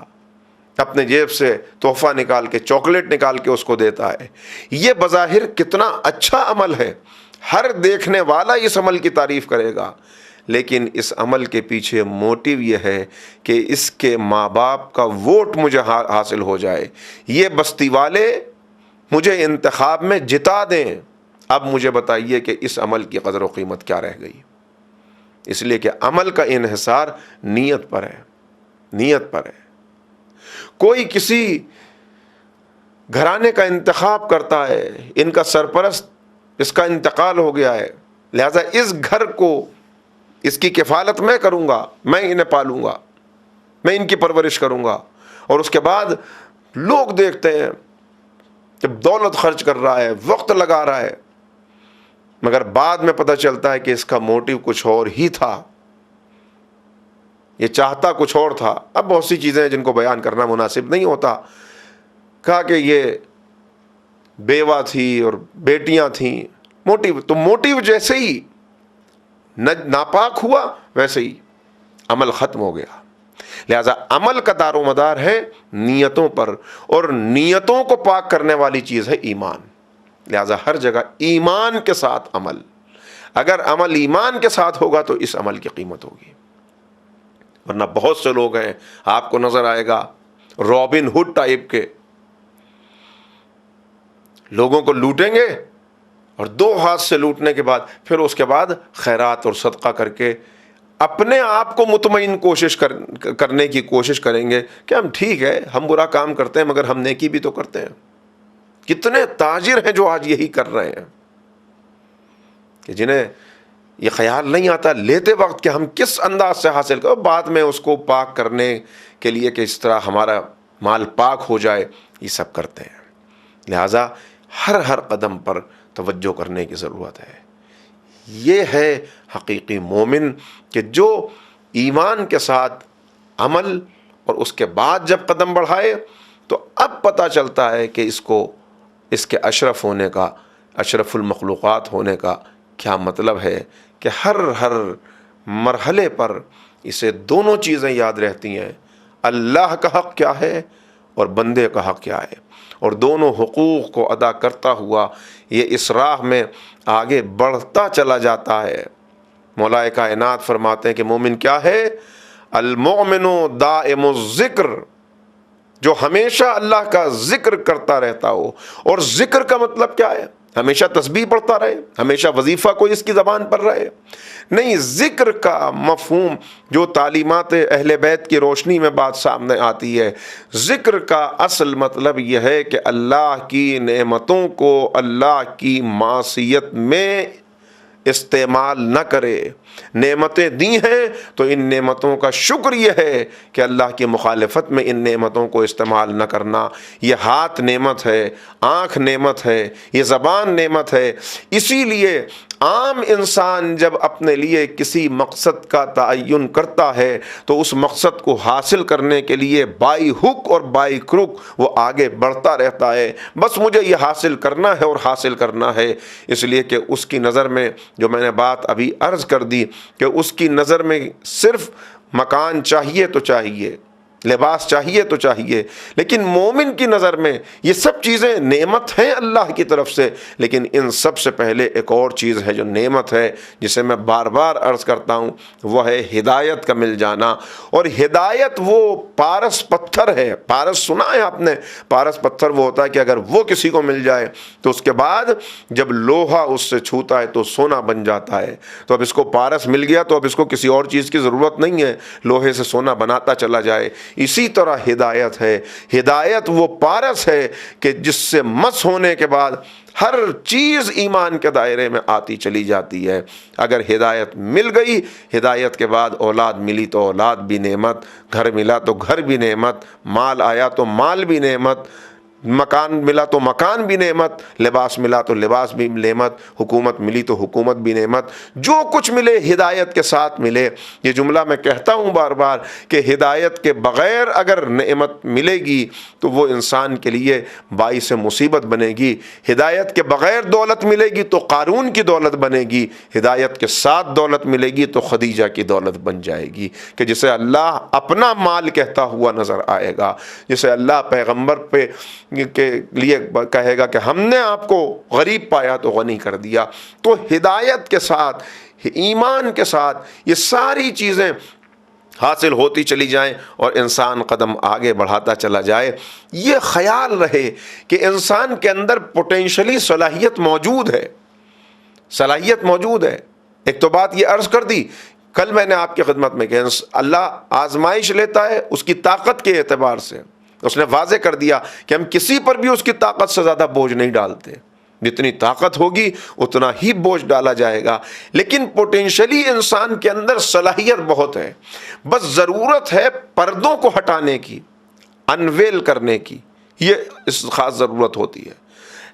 اپنے جیب سے تحفہ نکال کے، چاکلیٹ نکال کے اس کو دیتا ہے۔ یہ بظاہر کتنا اچھا عمل ہے، ہر دیکھنے والا اس عمل کی تعریف کرے گا، لیکن اس عمل کے پیچھے موٹیو یہ ہے کہ اس کے ماں باپ کا ووٹ مجھے حاصل ہو جائے، یہ بستی والے مجھے انتخاب میں جتا دیں۔ اب مجھے بتائیے کہ اس عمل کی قدر و قیمت کیا رہ گئی؟ اس لیے کہ عمل کا انحصار نیت پر ہے، نیت پر ہے۔ کوئی کسی گھرانے کا انتخاب کرتا ہے، ان کا سرپرست، اس کا انتقال ہو گیا ہے، لہذا اس گھر کو، اس کی کفالت میں کروں گا، میں انہیں پالوں گا، میں ان کی پرورش کروں گا۔ اور اس کے بعد لوگ دیکھتے ہیں کہ دولت خرچ کر رہا ہے، وقت لگا رہا ہے، مگر بعد میں پتہ چلتا ہے کہ اس کا موٹیو کچھ اور ہی تھا، یہ چاہتا کچھ اور تھا۔ اب بہت سی چیزیں ہیں جن کو بیان کرنا مناسب نہیں ہوتا۔ کہا کہ یہ بیوہ تھی اور بیٹیاں تھیں، موٹیو تو موٹیو جیسے ہی ناپاک ہوا ویسے ہی عمل ختم ہو گیا۔ لہذا عمل کا دار و مدار ہے نیتوں پر، اور نیتوں کو پاک کرنے والی چیز ہے ایمان۔ لہذا ہر جگہ ایمان کے ساتھ عمل، اگر عمل ایمان کے ساتھ ہوگا تو اس عمل کی قیمت ہوگی۔ ورنہ بہت سے لوگ ہیں، آپ کو نظر آئے گا رابن ہوڈ ٹائپ کے، لوگوں کو لوٹیں گے اور دو ہاتھ سے لوٹنے کے بعد پھر اس کے بعد خیرات اور صدقہ کر کے اپنے آپ کو مطمئن کرنے کی کوشش کریں گے کہ ہم ٹھیک ہے، ہم برا کام کرتے ہیں مگر ہم نیکی بھی تو کرتے ہیں۔ کتنے تاجر ہیں جو آج یہی کر رہے ہیں، کہ جنہیں یہ خیال نہیں آتا لیتے وقت کہ ہم کس انداز سے حاصل کریں، بعد میں اس کو پاک کرنے کے لیے کہ اس طرح ہمارا مال پاک ہو جائے، یہ سب کرتے ہیں۔ لہٰذا ہر قدم پر توجہ کرنے کی ضرورت ہے۔ یہ ہے حقیقی مومن کہ جو ایمان کے ساتھ عمل، اور اس کے بعد جب قدم بڑھائے تو اب پتہ چلتا ہے کہ اس کے اشرف ہونے کا، اشرف المخلوقات ہونے کا کیا مطلب ہے، کہ ہر مرحلے پر اسے دونوں چیزیں یاد رہتی ہیں، اللہ کا حق کیا ہے اور بندے کا حق کیا ہے، اور دونوں حقوق کو ادا کرتا ہوا یہ اس راہ میں آگے بڑھتا چلا جاتا ہے۔ مولا کائنات فرماتے ہیں کہ مومن کیا ہے؟ المؤمن دائم الذکر، جو ہمیشہ اللہ کا ذکر کرتا رہتا ہو۔ اور ذکر کا مطلب کیا ہے؟ ہمیشہ تسبیح پڑھتا رہے، ہمیشہ وظیفہ کوئی اس کی زبان پر رہے؟ نہیں، ذکر کا مفہوم جو تعلیمات اہل بیت کی روشنی میں بات سامنے آتی ہے، ذکر کا اصل مطلب یہ ہے کہ اللہ کی نعمتوں کو اللہ کی معصیت میں استعمال نہ کرے۔ نعمتیں دی ہیں تو ان نعمتوں کا شکر یہ ہے کہ اللہ کی مخالفت میں ان نعمتوں کو استعمال نہ کرنا۔ یہ ہاتھ نعمت ہے، آنکھ نعمت ہے، یہ زبان نعمت ہے۔ اسی لیے عام انسان جب اپنے لیے کسی مقصد کا تعین کرتا ہے تو اس مقصد کو حاصل کرنے کے لیے بائی ہک اور بائی کروک وہ آگے بڑھتا رہتا ہے، بس مجھے یہ حاصل کرنا ہے اور حاصل کرنا ہے۔ اس لیے کہ اس کی نظر میں، جو میں نے بات ابھی عرض کر دی، کہ اس کی نظر میں صرف مکان چاہیے تو چاہیے، لباس چاہیے تو چاہیے، لیکن مومن کی نظر میں یہ سب چیزیں نعمت ہیں اللہ کی طرف سے، لیکن ان سب سے پہلے ایک اور چیز ہے جو نعمت ہے، جسے میں بار بار عرض کرتا ہوں، وہ ہے ہدایت کا مل جانا۔ اور ہدایت وہ پارس پتھر ہے، پارس سنا ہے آپ نے؟ پارس پتھر وہ ہوتا ہے کہ اگر وہ کسی کو مل جائے تو اس کے بعد جب لوہا اس سے چھوتا ہے تو سونا بن جاتا ہے۔ تو اب اس کو پارس مل گیا تو اب اس کو کسی اور چیز کی ضرورت نہیں ہے، لوہے سے سونا بناتا چلا جائے۔ اسی طرح ہدایت ہے، ہدایت وہ پارس ہے کہ جس سے مس ہونے کے بعد ہر چیز ایمان کے دائرے میں آتی چلی جاتی ہے۔ اگر ہدایت مل گئی، ہدایت کے بعد اولاد ملی تو اولاد بھی نعمت، گھر ملا تو گھر بھی نعمت، مال آیا تو مال بھی نعمت، مکان ملا تو مکان بھی نعمت، لباس ملا تو لباس بھی نعمت، حکومت ملی تو حکومت بھی نعمت۔ جو کچھ ملے ہدایت کے ساتھ ملے۔ یہ جملہ میں کہتا ہوں بار بار کہ ہدایت کے بغیر اگر نعمت ملے گی تو وہ انسان کے لیے باعث مصیبت بنے گی۔ ہدایت کے بغیر دولت ملے گی تو قارون کی دولت بنے گی، ہدایت کے ساتھ دولت ملے گی تو خدیجہ کی دولت بن جائے گی، کہ جسے اللہ اپنا مال کہتا ہوا نظر آئے گا، جسے اللہ پیغمبر پہ کے لیے کہے گا کہ ہم نے آپ کو غریب پایا تو غنی کر دیا۔ تو ہدایت کے ساتھ، ایمان کے ساتھ یہ ساری چیزیں حاصل ہوتی چلی جائیں اور انسان قدم آگے بڑھاتا چلا جائے۔ یہ خیال رہے کہ انسان کے اندر پوٹینشلی صلاحیت موجود ہے، صلاحیت موجود ہے۔ ایک تو بات یہ عرض کر دی کل میں نے آپ کی خدمت میں کہ اللہ آزمائش لیتا ہے اس کی طاقت کے اعتبار سے۔ اس نے واضح کر دیا کہ ہم کسی پر بھی اس کی طاقت سے زیادہ بوجھ نہیں ڈالتے، جتنی طاقت ہوگی اتنا ہی بوجھ ڈالا جائے گا، لیکن پوٹینشلی انسان کے اندر صلاحیت بہت ہے، بس ضرورت ہے پردوں کو ہٹانے کی، انویل کرنے کی، یہ اس خاص ضرورت ہوتی ہے۔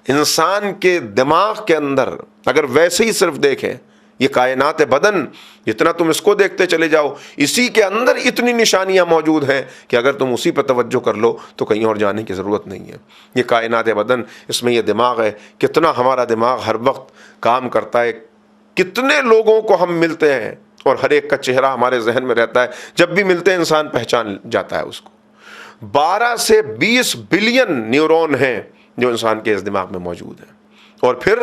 انسان کے دماغ کے اندر اگر ویسے ہی صرف دیکھیں، یہ کائنات بدن جتنا تم اس کو دیکھتے چلے جاؤ، اسی کے اندر اتنی نشانیاں موجود ہیں کہ اگر تم اسی پہ توجہ کر لو تو کہیں اور جانے کی ضرورت نہیں ہے۔ یہ کائنات بدن، اس میں یہ دماغ ہے، کتنا ہمارا دماغ ہر وقت کام کرتا ہے، کتنے لوگوں کو ہم ملتے ہیں اور ہر ایک کا چہرہ ہمارے ذہن میں رہتا ہے، جب بھی ملتے ہیں انسان پہچان جاتا ہے اس کو۔ 12 سے 20 بلین نیورون ہیں جو انسان کے اس دماغ میں موجود ہیں، اور پھر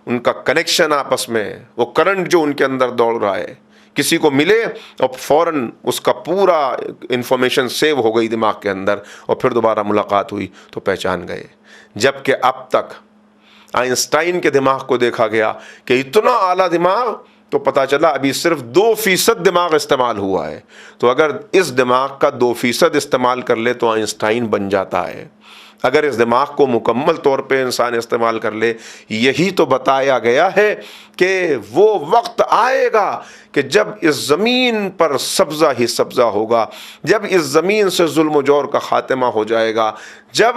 ان کا کنیکشن آپس میں، وہ کرنٹ جو ان کے اندر دوڑ رہا ہے، کسی کو ملے اور فوراً اس کا پورا انفارمیشن سیو ہو گئی دماغ کے اندر، اور پھر دوبارہ ملاقات ہوئی تو پہچان گئے۔ جبکہ اب تک آئنسٹائن کے دماغ کو دیکھا گیا کہ اتنا اعلیٰ دماغ، تو پتہ چلا ابھی صرف 2% دماغ استعمال ہوا ہے، تو اگر اس دماغ کا 2% استعمال کر لے تو آئنسٹائن بن جاتا ہے۔ اگر اس دماغ کو مکمل طور پہ انسان استعمال کر لے، یہی تو بتایا گیا ہے کہ وہ وقت آئے گا کہ جب اس زمین پر سبزہ ہی سبزہ ہوگا، جب اس زمین سے ظلم و جور کا خاتمہ ہو جائے گا، جب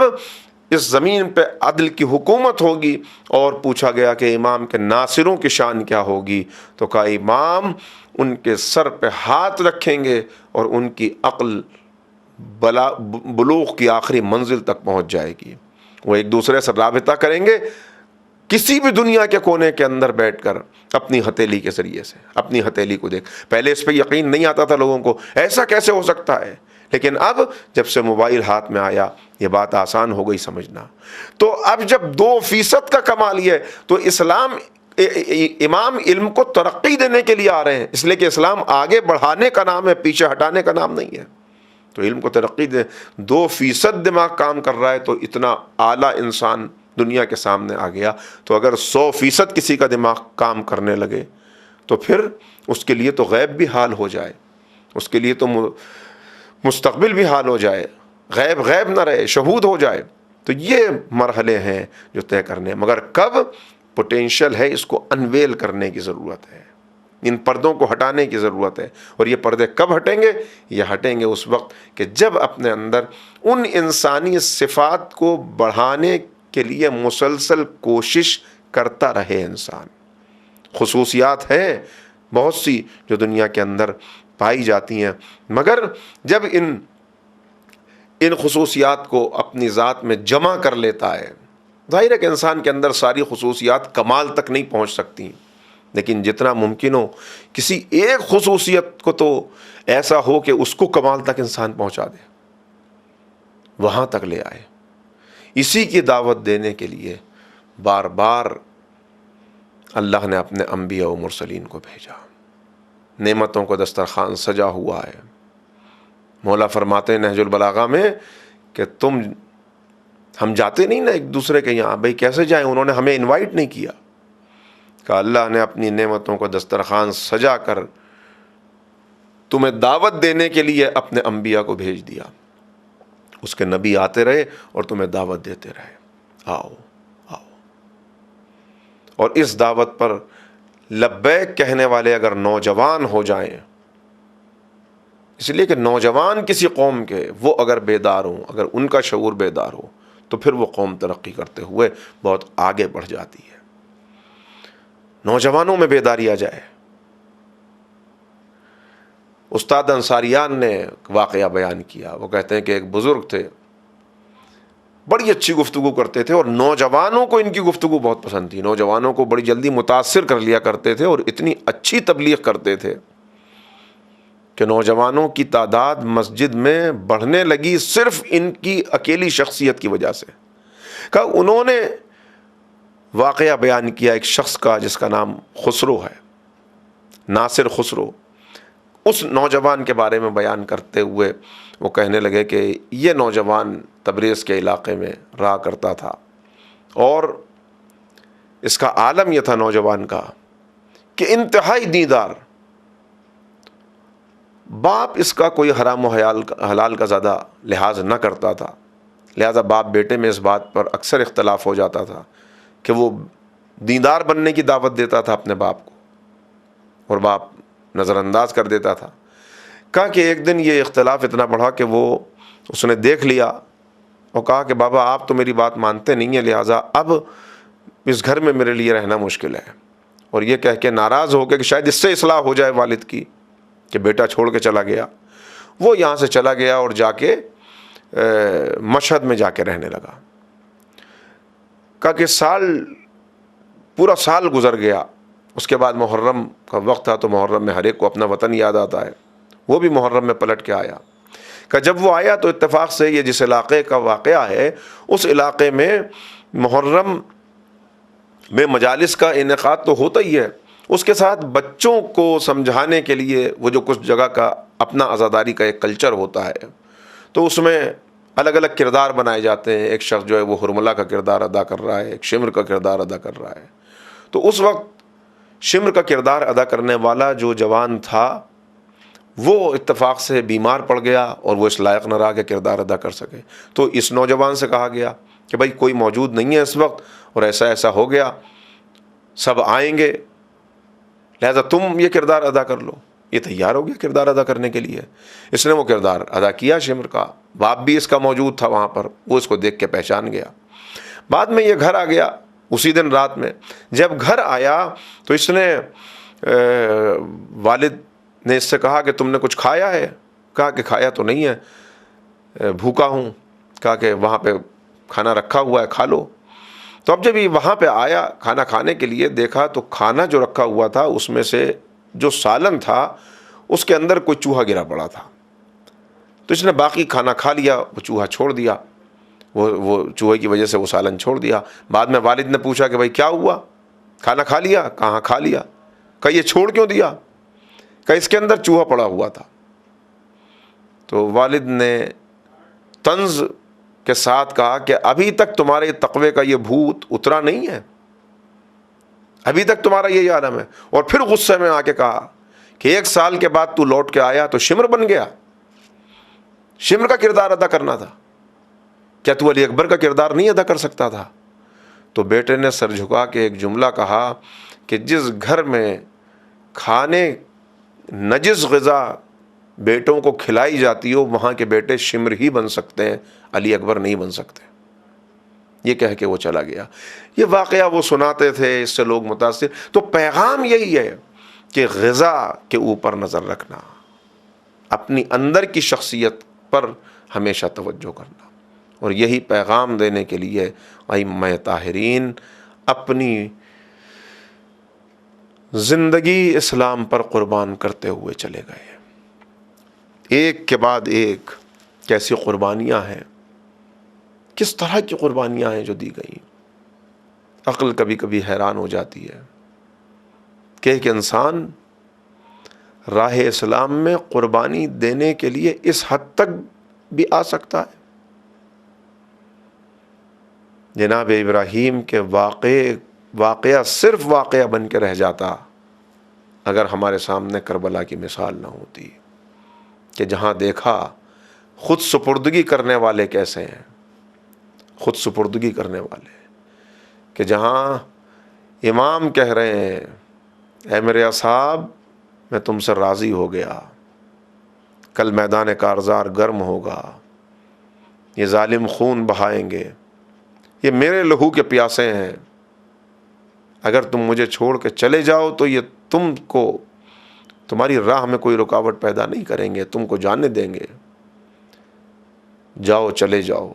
اس زمین پہ عدل کی حکومت ہوگی۔ اور پوچھا گیا کہ امام کے ناصروں کی شان کیا ہوگی، تو کہا امام ان کے سر پہ ہاتھ رکھیں گے اور ان کی عقل بلوغ کی آخری منزل تک پہنچ جائے گی۔ وہ ایک دوسرے سے رابطہ کریں گے کسی بھی دنیا کے کونے کے اندر بیٹھ کر، اپنی ہتھیلی کے ذریعے سے، اپنی ہتھیلی کو دیکھ۔ پہلے اس پہ یقین نہیں آتا تھا لوگوں کو، ایسا کیسے ہو سکتا ہے، لیکن اب جب سے موبائل ہاتھ میں آیا یہ بات آسان ہو گئی سمجھنا. تو اب جب 2% کا کمال یہ ہے تو اسلام امام علم کو ترقی دینے کے لیے آ رہے ہیں، اس لیے کہ اسلام آگے بڑھانے کا نام ہے، پیچھے ہٹانے کا نام نہیں ہے. تو علم کو ترقی دے. 2% دماغ کام کر رہا ہے تو اتنا اعلیٰ انسان دنیا کے سامنے آ گیا. تو اگر 100% کسی کا دماغ کام کرنے لگے تو پھر اس کے لیے تو غیب بھی حال ہو جائے، اس کے لیے تو مستقبل بھی حال ہو جائے، غیب غیب نہ رہے، شہود ہو جائے. تو یہ مرحلے ہیں جو طے کرنے ہیں. مگر کب پوٹینشل ہے، اس کو انویل کرنے کی ضرورت ہے، ان پردوں کو ہٹانے کی ضرورت ہے. اور یہ پردے کب ہٹیں گے؟ یہ ہٹیں گے اس وقت کہ جب اپنے اندر ان انسانی صفات کو بڑھانے کے لیے مسلسل کوشش کرتا رہے انسان. خصوصیات ہیں بہت سی جو دنیا کے اندر پائی جاتی ہیں، مگر جب ان خصوصیات کو اپنی ذات میں جمع کر لیتا ہے، ظاہر ہے کہ انسان کے اندر ساری خصوصیات کمال تک نہیں پہنچ سکتی، لیکن جتنا ممکن ہو کسی ایک خصوصیت کو تو ایسا ہو کہ اس کو کمال تک انسان پہنچا دے، وہاں تک لے آئے. اسی کی دعوت دینے کے لیے بار بار اللہ نے اپنے انبیاء و مرسلین کو بھیجا. نعمتوں کو دسترخوان سجا ہوا ہے. مولا فرماتے ہیں نہج البلاغہ میں کہ ہم جاتے نہیں نا ایک دوسرے کے یہاں، بھئی کیسے جائیں، انہوں نے ہمیں انوائٹ نہیں کیا. کہ اللہ نے اپنی نعمتوں کو دسترخوان سجا کر تمہیں دعوت دینے کے لیے اپنے انبیاء کو بھیج دیا. اس کے نبی آتے رہے اور تمہیں دعوت دیتے رہے، آؤ آؤ. اور اس دعوت پر لبیک کہنے والے اگر نوجوان ہو جائیں، اس لیے کہ نوجوان کسی قوم کے وہ اگر بیدار ہوں، اگر ان کا شعور بیدار ہو تو پھر وہ قوم ترقی کرتے ہوئے بہت آگے بڑھ جاتی ہے. نوجوانوں میں بیداری آ جائے. استاد انصاریان نے واقعہ بیان کیا. وہ کہتے ہیں کہ ایک بزرگ تھے، بڑی اچھی گفتگو کرتے تھے اور نوجوانوں کو ان کی گفتگو بہت پسند تھی. نوجوانوں کو بڑی جلدی متاثر کر لیا کرتے تھے اور اتنی اچھی تبلیغ کرتے تھے کہ نوجوانوں کی تعداد مسجد میں بڑھنے لگی صرف ان کی اکیلی شخصیت کی وجہ سے. کہ انہوں نے واقعہ بیان کیا ایک شخص کا جس کا نام خسرو ہے، ناصر خسرو. اس نوجوان کے بارے میں بیان کرتے ہوئے وہ کہنے لگے کہ یہ نوجوان تبریز کے علاقے میں رہا کرتا تھا اور اس کا عالم یہ تھا نوجوان کا کہ انتہائی دیندار. باپ اس کا کوئی حرام و حلال کا زیادہ لحاظ نہ کرتا تھا، لہذا باپ بیٹے میں اس بات پر اکثر اختلاف ہو جاتا تھا کہ وہ دیندار بننے کی دعوت دیتا تھا اپنے باپ کو اور باپ نظر انداز کر دیتا تھا. کہا کہ ایک دن یہ اختلاف اتنا بڑھا کہ اس نے دیکھ لیا اور کہا کہ بابا آپ تو میری بات مانتے نہیں ہیں، لہٰذا اب اس گھر میں میرے لیے رہنا مشکل ہے. اور یہ کہہ کے ناراض ہو گیا کہ شاید اس سے اصلاح ہو جائے والد کی کہ بیٹا چھوڑ کے چلا گیا. وہ یہاں سے چلا گیا اور جا کے مشہد میں جا کے رہنے لگا. کہا کہ پورا سال گزر گیا. اس کے بعد محرم کا وقت تھا تو محرم میں ہر ایک کو اپنا وطن یاد آتا ہے. وہ بھی محرم میں پلٹ کے آیا. کہ جب وہ آیا تو اتفاق سے یہ جس علاقے کا واقعہ ہے اس علاقے میں محرم میں مجالس کا انعقاد تو ہوتا ہی ہے، اس کے ساتھ بچوں کو سمجھانے کے لیے وہ جو کچھ جگہ کا اپنا عزاداری کا ایک کلچر ہوتا ہے تو اس میں الگ الگ کردار بنائے جاتے ہیں. ایک شخص جو ہے وہ حرملہ کا کردار ادا کر رہا ہے، ایک شمر کا کردار ادا کر رہا ہے. تو اس وقت شمر کا کردار ادا کرنے والا جو جوان تھا وہ اتفاق سے بیمار پڑ گیا اور وہ اس لائق نہ رہا کہ کردار ادا کر سکے. تو اس نوجوان سے کہا گیا کہ بھائی کوئی موجود نہیں ہے اس وقت اور ایسا ایسا ہو گیا، سب آئیں گے، لہذا تم یہ کردار ادا کر لو. یہ تیار ہو گیا کردار ادا کرنے کے لیے. اس نے وہ کردار ادا کیا شمر کا. باپ بھی اس کا موجود تھا وہاں پر، وہ اس کو دیکھ کے پہچان گیا. بعد میں یہ گھر آ گیا اسی دن رات میں. جب گھر آیا تو اس نے والد نے اس سے کہا کہ تم نے کچھ کھایا ہے؟ کہا کہ کھایا تو نہیں ہے، بھوکا ہوں. کہا کہ وہاں پہ کھانا رکھا ہوا ہے، کھا لو. تو اب جب یہ وہاں پہ آیا کھانا کھانے کے لیے، دیکھا تو کھانا جو رکھا ہوا تھا اس میں سے جو سالن تھا اس کے اندر کوئی چوہا گرا پڑا تھا. تو اس نے باقی کھانا کھا لیا، وہ چوہا چھوڑ دیا، وہ چوہے کی وجہ سے وہ سالن چھوڑ دیا۔ بعد میں والد نے پوچھا کہ بھائی کیا ہوا، کھانا کھا لیا؟ کہاں کھا لیا۔ کہا یہ چھوڑ کیوں دیا؟ کہا اس کے اندر چوہا پڑا ہوا تھا۔ تو والد نے طنز کے ساتھ کہا کہ ابھی تک تمہارے تقوی کا یہ بھوت اترا نہیں ہے، ابھی تک تمہارا یہی عالم ہے۔ اور پھر غصے میں آ کے کہا کہ 1 سال کے بعد تو لوٹ کے آیا تو شمر بن گیا، شمر کا کردار ادا کرنا تھا، کیا تو علی اکبر کا کردار نہیں ادا کر سکتا تھا؟ تو بیٹے نے سر جھکا کے ایک جملہ کہا کہ جس گھر میں کھانے نجس غذا بیٹوں کو کھلائی جاتی ہو وہاں کے بیٹے شمر ہی بن سکتے ہیں، علی اکبر نہیں بن سکتے۔ یہ کہہ کے وہ چلا گیا۔ یہ واقعہ وہ سناتے تھے، اس سے لوگ متاثر۔ تو پیغام یہی ہے کہ غذا کے اوپر نظر رکھنا، اپنی اندر کی شخصیت پر ہمیشہ توجہ کرنا، اور یہی پیغام دینے کے لیے ائمہ طاہرین اپنی زندگی اسلام پر قربان کرتے ہوئے چلے گئے، ایک کے بعد ایک کیسی قربانیاں ہیں، کس طرح کی قربانیاں ہیں جو دی گئیں۔ عقل کبھی کبھی حیران ہو جاتی ہے کہ ایک انسان راہ اسلام میں قربانی دینے کے لیے اس حد تک بھی آ سکتا ہے۔ جناب ابراہیم کے واقعہ صرف واقعہ بن کے رہ جاتا اگر ہمارے سامنے کربلا کی مثال نہ ہوتی، کہ جہاں دیکھا خود سپردگی کرنے والے کیسے ہیں، خود سپردگی کرنے والے، کہ جہاں امام کہہ رہے ہیں اے میرے اصحاب میں تم سے راضی ہو گیا، کل میدان کارزار گرم ہوگا، یہ ظالم خون بہائیں گے، یہ میرے لہو کے پیاسے ہیں، اگر تم مجھے چھوڑ کے چلے جاؤ تو یہ تم کو تمہاری راہ میں کوئی رکاوٹ پیدا نہیں کریں گے، تم کو جانے دیں گے، جاؤ چلے جاؤ،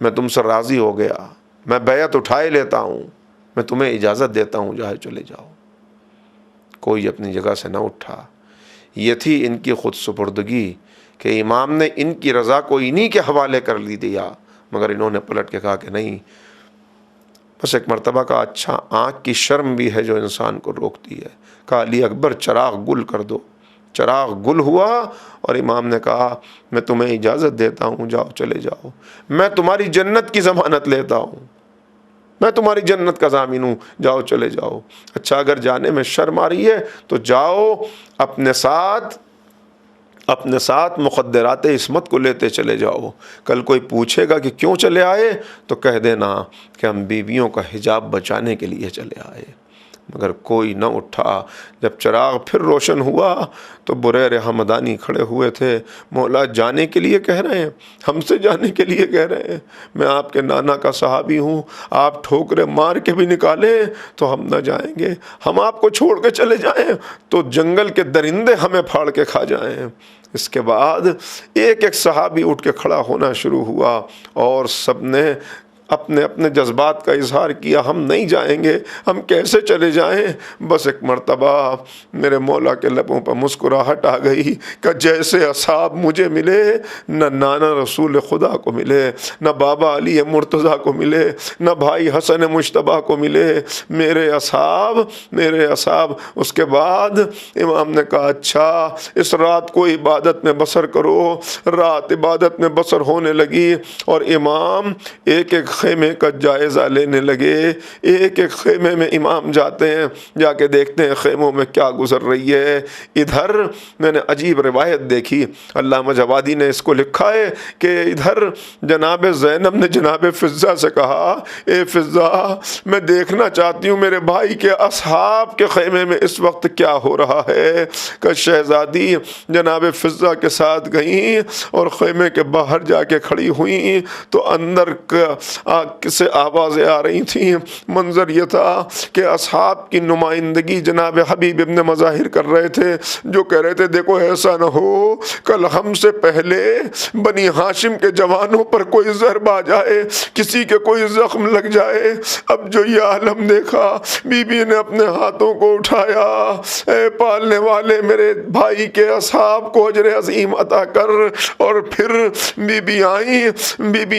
میں تم سے راضی ہو گیا، میں بیعت اٹھائے لیتا ہوں، میں تمہیں اجازت دیتا ہوں، جائے چلے جاؤ۔ کوئی اپنی جگہ سے نہ اٹھا۔ یہ تھی ان کی خود سپردگی کہ امام نے ان کی رضا کو انہی کے حوالے کر لی دیا، مگر انہوں نے پلٹ کے کہا کہ نہیں۔ بس ایک مرتبہ کا اچھا آنکھ کی شرم بھی ہے جو انسان کو روکتی ہے۔ کہا علی اکبر چراغ گل کر دو، چراغ گل ہوا، اور امام نے کہا میں تمہیں اجازت دیتا ہوں، جاؤ چلے جاؤ، میں تمہاری جنت کی ضمانت لیتا ہوں، میں تمہاری جنت کا ضامن ہوں، جاؤ چلے جاؤ۔ اچھا اگر جانے میں شرم آ رہی ہے تو جاؤ اپنے ساتھ مخدرات عصمت کو لیتے چلے جاؤ، کل کوئی پوچھے گا کہ کیوں چلے آئے تو کہہ دینا کہ ہم بیویوں کا حجاب بچانے کے لیے چلے آئے۔ مگر کوئی نہ اٹھا۔ جب چراغ پھر روشن ہوا تو بریر حمدانی کھڑے ہوئے تھے، مولا جانے کے لیے کہہ رہے ہیں، ہم سے جانے کے لیے کہہ رہے ہیں، میں آپ کے نانا کا صحابی ہوں، آپ ٹھوکرے مار کے بھی نکالیں تو ہم نہ جائیں گے، ہم آپ کو چھوڑ کے چلے جائیں تو جنگل کے درندے ہمیں پھاڑ کے کھا جائیں۔ اس کے بعد ایک ایک صحابی اٹھ کے کھڑا ہونا شروع ہوا اور سب نے اپنے اپنے جذبات کا اظہار کیا، ہم نہیں جائیں گے، ہم کیسے چلے جائیں۔ بس ایک مرتبہ میرے مولا کے لبوں پر مسکراہٹ آ گئی کہ جیسے اصحاب مجھے ملے، نہ نانا رسول خدا کو ملے، نہ بابا علی مرتضیٰ کو ملے، نہ بھائی حسن مجتبیٰ کو ملے، میرے اصحاب، میرے اصحاب۔ اس کے بعد امام نے کہا اچھا اس رات کو عبادت میں بسر کرو۔ رات عبادت میں بسر ہونے لگی اور امام ایک ایک خیمے کا جائزہ لینے لگے، ایک ایک خیمے میں امام جاتے ہیں، جا کے دیکھتے ہیں خیموں میں کیا گزر رہی ہے۔ ادھر میں نے عجیب روایت دیکھی، علامہ جوادی نے اس کو لکھا ہے کہ ادھر جناب زینب نے جناب فضہ سے کہا اے فضہ میں دیکھنا چاہتی ہوں میرے بھائی کے اصحاب کے خیمے میں اس وقت کیا ہو رہا ہے، کہ شہزادی جناب فضہ کے ساتھ گئیں اور خیمے کے باہر جا کے کھڑی ہوئیں تو آگ سے آوازیں آ رہی تھیں. منظر یہ تھا کہ اصحاب کی نمائندگی جناب حبیب ابن مظاہر کر رہے تھے، جو کہہ رہے تھے دیکھو ایسا نہ ہو کل ہم سے پہلے بنی ہاشم کے جوانوں پر کوئی ضرب آ جائے، کسی کے کوئی زخم لگ جائے. اب جو یہ عالم دیکھا، بی بی نے اپنے ہاتھوں کو اٹھایا، اے پالنے والے میرے بھائی کے اصحاب کو اجر عظیم عطا کر. اور پھر بی بی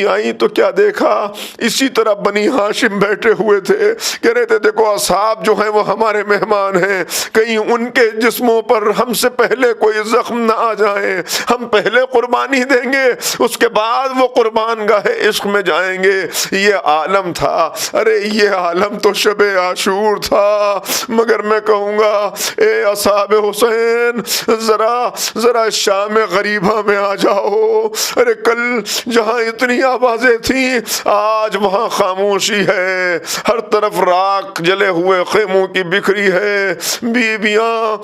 آئیں تو کیا دیکھا، اسی طرح بنی ہاشم بیٹھے ہوئے تھے، کہہ رہے تھے دیکھو اصحاب جو ہیں وہ ہمارے مہمان ہیں، کہیں ان کے جسموں پر ہم سے پہلے کوئی زخم نہ آ جائیں، ہم پہلے قربانی دیں گے اس کے بعد وہ قربان گاہ عشق میں جائیں گے. یہ عالم تھا. ارے یہ عالم تو شب عاشور تھا. مگر میں کہوں گا اے اصحاب حسین ذرا شام غریبہ میں آ جاؤ. ارے کل جہاں اتنی آوازیں تھیں آج وہاں خاموشی ہے، ہر طرف راکھ جلے ہوئے خیموں کی بکھری ہے. بیبیاں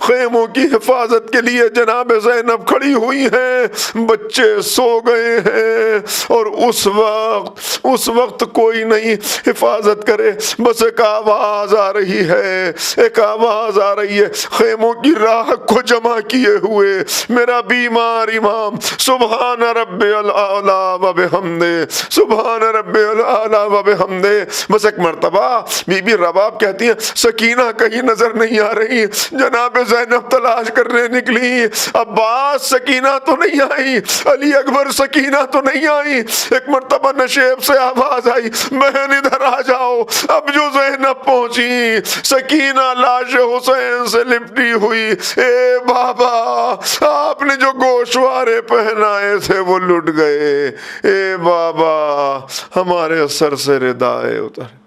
خیموں کی حفاظت کے لیے جناب زینب کھڑی ہوئی ہیں، بچے سو گئے ہیں، اور اس وقت کوئی نہیں حفاظت کرے. بس ایک آواز آ رہی ہے خیموں کی راکھ کو جمع کیے ہوئے میرا بیمار امام سبحان رب العلی و بحمدہ، سبحان رب العلی و بحمدہ. بس ایک مرتبہ بی بی رباب کہتی ہیں سکینہ کہیں نظر نہیں آ رہی. جناب زینب تلاش کرنے نکلی، عباس سکینہ تو نہیں آئی، علی اکبر سکینہ تو نہیں آئی. ایک مرتبہ نشیب سے آواز آئی بہن ادھر آ جاؤ. اب جو زینب پہنچی سکینہ لاش حسین سے لپٹی ہوئی. اے بابا آپ نے جو گوشوارے پہنائے تھے وہ لٹ گئے. اے بابا ہمارے سر سے ردائے اتر.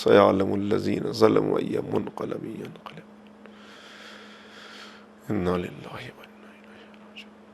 سیعلم الذین ظلموا ای منقلب ینقلب. انا للہ و